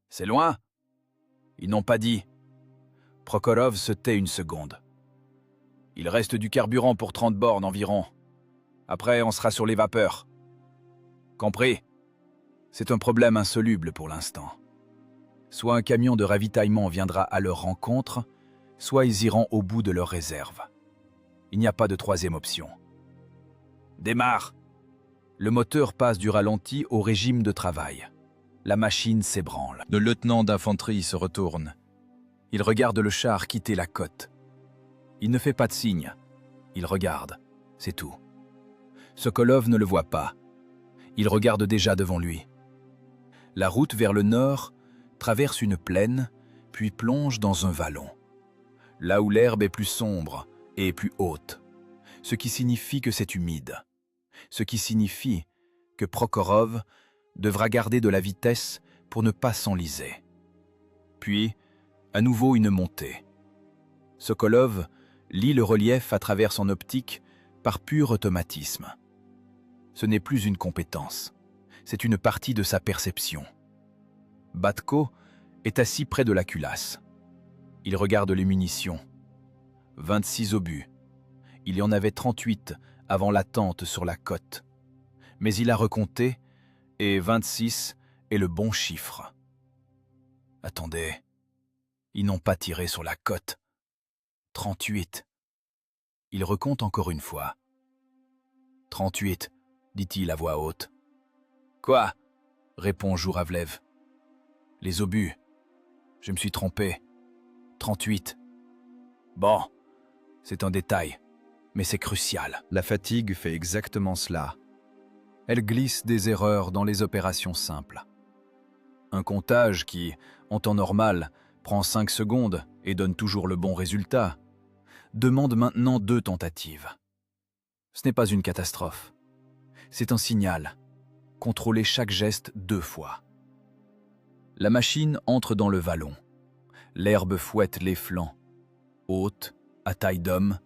C'est loin ?» Ils n'ont pas dit. Prokhorov se tait une seconde. « Il reste du carburant pour 30 bornes environ. Après, on sera sur les vapeurs. »« Compris ? C'est un problème insoluble pour l'instant. Soit un camion de ravitaillement viendra à leur rencontre, soit ils iront au bout de leur réserve. Il n'y a pas de troisième option. Démarre. Le moteur passe du ralenti au régime de travail. La machine s'ébranle. Le lieutenant d'infanterie se retourne. Il regarde le char quitter la côte. Il ne fait pas de signe. Il regarde, c'est tout. Sokolov ne le voit pas. Il regarde déjà devant lui. La route vers le nord traverse une plaine, puis plonge dans un vallon. Là où l'herbe est plus sombre et plus haute. Ce qui signifie que c'est humide. Ce qui signifie que Prokhorov devra garder de la vitesse pour ne pas s'enliser. Puis, à nouveau une montée. Sokolov lit le relief à travers son optique par pur automatisme. Ce n'est plus une compétence, c'est une partie de sa perception. Batko est assis près de la culasse. Il regarde les munitions. 26 obus. Il y en avait 38 avant l'attente sur la côte. Mais il a recompté et 26 est le bon chiffre. Attendez, ils n'ont pas tiré sur la côte. 38. Il recompte encore une fois. 38, dit-il à voix haute. Quoi? Répond Jouravlev. Les obus. Je me suis trompé. 38. Bon, c'est un détail, mais c'est crucial. La fatigue fait exactement cela. Elle glisse des erreurs dans les opérations simples. Un comptage qui, en temps normal, prend 5 secondes et donne toujours le bon résultat, demande maintenant 2 tentatives. Ce n'est pas une catastrophe. C'est un signal. Contrôler chaque geste 2 fois. La machine entre dans le vallon. L'herbe fouette les flancs. Haute, à taille d'homme,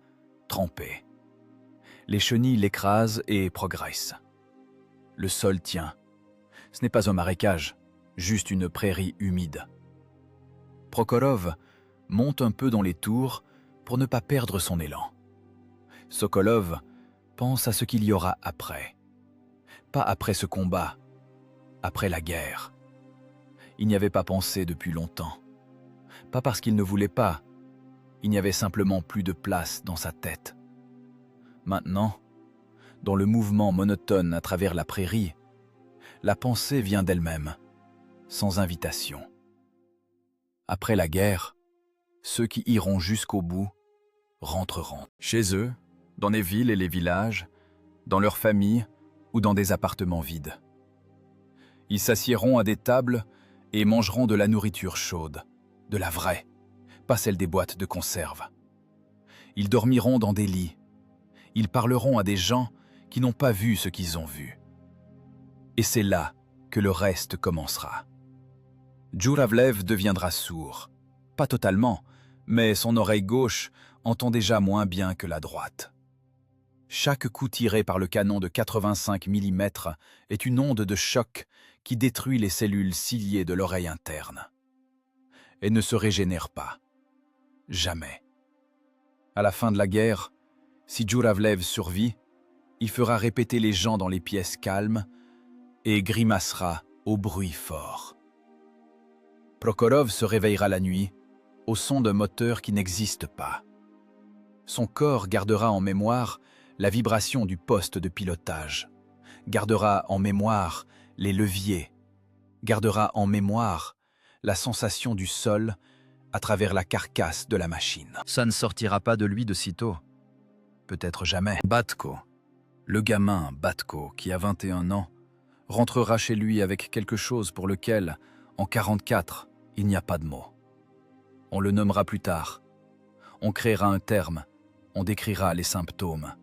trempée. Les chenilles l'écrasent et progressent. Le sol tient. Ce n'est pas un marécage, juste une prairie humide. Prokhorov monte un peu dans les tours pour ne pas perdre son élan. Sokolov pense à ce qu'il y aura après. Pas après ce combat, après la guerre. Il n'y avait pas pensé depuis longtemps. Pas parce qu'il ne voulait pas, il n'y avait simplement plus de place dans sa tête. Maintenant, dans le mouvement monotone à travers la prairie, la pensée vient d'elle-même, sans invitation. Après la guerre, ceux qui iront jusqu'au bout rentreront. Chez eux, dans les villes et les villages, dans leurs familles ou dans des appartements vides. Ils s'assiéront à des tables et mangeront de la nourriture chaude, de la vraie, pas celle des boîtes de conserve. Ils dormiront dans des lits. Ils parleront à des gens qui n'ont pas vu ce qu'ils ont vu. Et c'est là que le reste commencera. Jouravlev deviendra sourd. Pas totalement, mais son oreille gauche entend déjà moins bien que la droite. Chaque coup tiré par le canon de 85 mm est une onde de choc qui détruit les cellules ciliées de l'oreille interne. Et ne se régénère pas. Jamais. À la fin de la guerre, si Jouravlev survit, il fera répéter les gens dans les pièces calmes et grimacera au bruit fort. Prokhorov se réveillera la nuit au son d'un moteur qui n'existe pas. Son corps gardera en mémoire la vibration du poste de pilotage, gardera en mémoire les leviers, gardera en mémoire la sensation du sol à travers la carcasse de la machine. Ça ne sortira pas de lui de sitôt. Peut-être jamais. Batko, le gamin Batko qui a 21 ans, rentrera chez lui avec quelque chose pour lequel, en 44, il n'y a pas de mots. On le nommera plus tard. On créera un terme, on décrira les symptômes.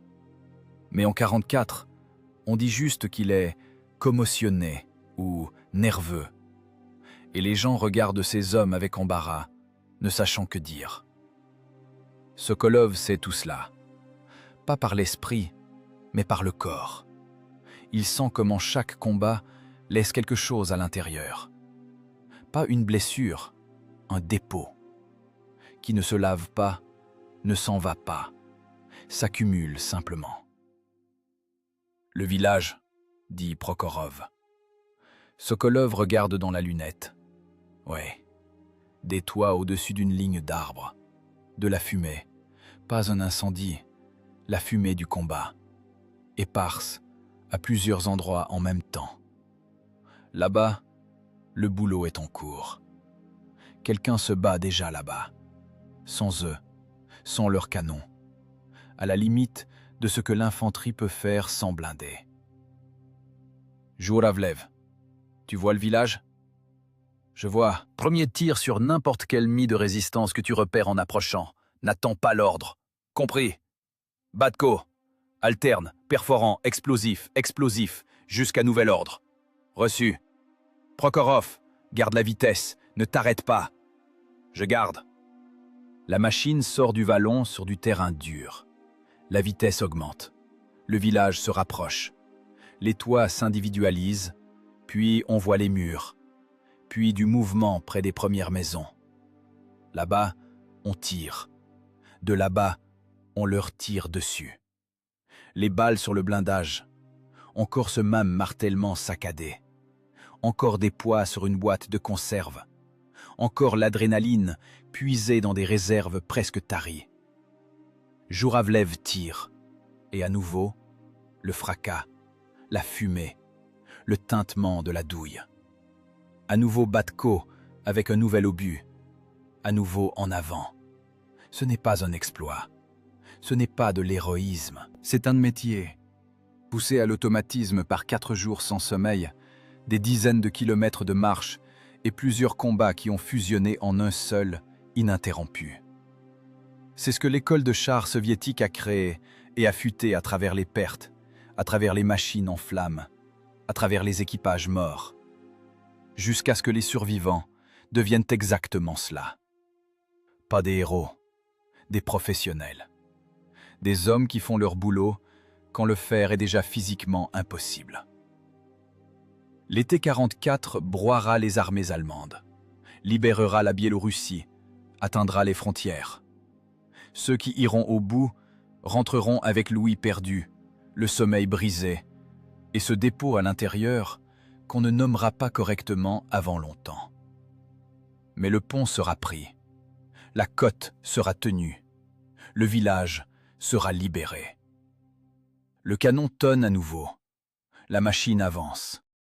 Mais en 44, on dit juste qu'il est commotionné ou nerveux. Et les gens regardent ces hommes avec embarras, ne sachant que dire. Sokolov sait tout cela. Pas par l'esprit, mais par le corps. Il sent comment chaque combat laisse quelque chose à l'intérieur. Pas une blessure, un dépôt. Qui ne se lave pas, ne s'en va pas, s'accumule simplement. Le village, dit Prokhorov. Sokolov regarde dans la lunette. Ouais, des toits au-dessus d'une ligne d'arbres, de la fumée, pas un incendie, la fumée du combat, éparse à plusieurs endroits en même temps. Là-bas, Le boulot est en cours. Quelqu'un se bat déjà là-bas. Sans eux, sans leurs canons. À la limite de ce que l'infanterie peut faire sans blindés. Jouravlev, tu vois le village? Je vois. Premier tir sur n'importe quel mis de résistance que tu repères en approchant. N'attends pas l'ordre. Compris? Batko, alterne, perforant, explosif, explosif, jusqu'à nouvel ordre. Reçu. Prokhorov, garde la vitesse, ne t'arrête pas. Je garde. La machine sort du vallon sur du terrain dur. La vitesse augmente. Le village se rapproche. Les toits s'individualisent, puis on voit les murs, puis du mouvement près des premières maisons. Là-bas, on tire. De là-bas, on leur tire dessus. Les balles sur le blindage. Encore ce même martèlement saccadé. Encore des poids sur une boîte de conserve. Encore l'adrénaline puisée dans des réserves presque taries. Jouravlev tire. Et à nouveau, le fracas, la fumée, le tintement de la douille. À nouveau Batko avec un nouvel obus. À nouveau en avant. Ce n'est pas un exploit. Ce n'est pas de l'héroïsme. C'est un métier. Poussé à l'automatisme par 4 jours sans sommeil, des dizaines de kilomètres de marche et plusieurs combats qui ont fusionné en un seul, ininterrompu. C'est ce que l'école de chars soviétique a créé et affûté à travers les pertes, à travers les machines en flammes, à travers les équipages morts, jusqu'à ce que les survivants deviennent exactement cela. Pas des héros, des professionnels, des hommes qui font leur boulot quand le faire est déjà physiquement impossible. L'été 44 broiera les armées allemandes, libérera la Biélorussie, atteindra les frontières. Ceux qui iront au bout rentreront avec l'ouïe perdue, le sommeil brisé, et ce dépôt à l'intérieur qu'on ne nommera pas correctement avant longtemps. Mais le pont sera pris, la côte sera tenue, le village sera libéré. Le canon tonne à nouveau, la machine avance.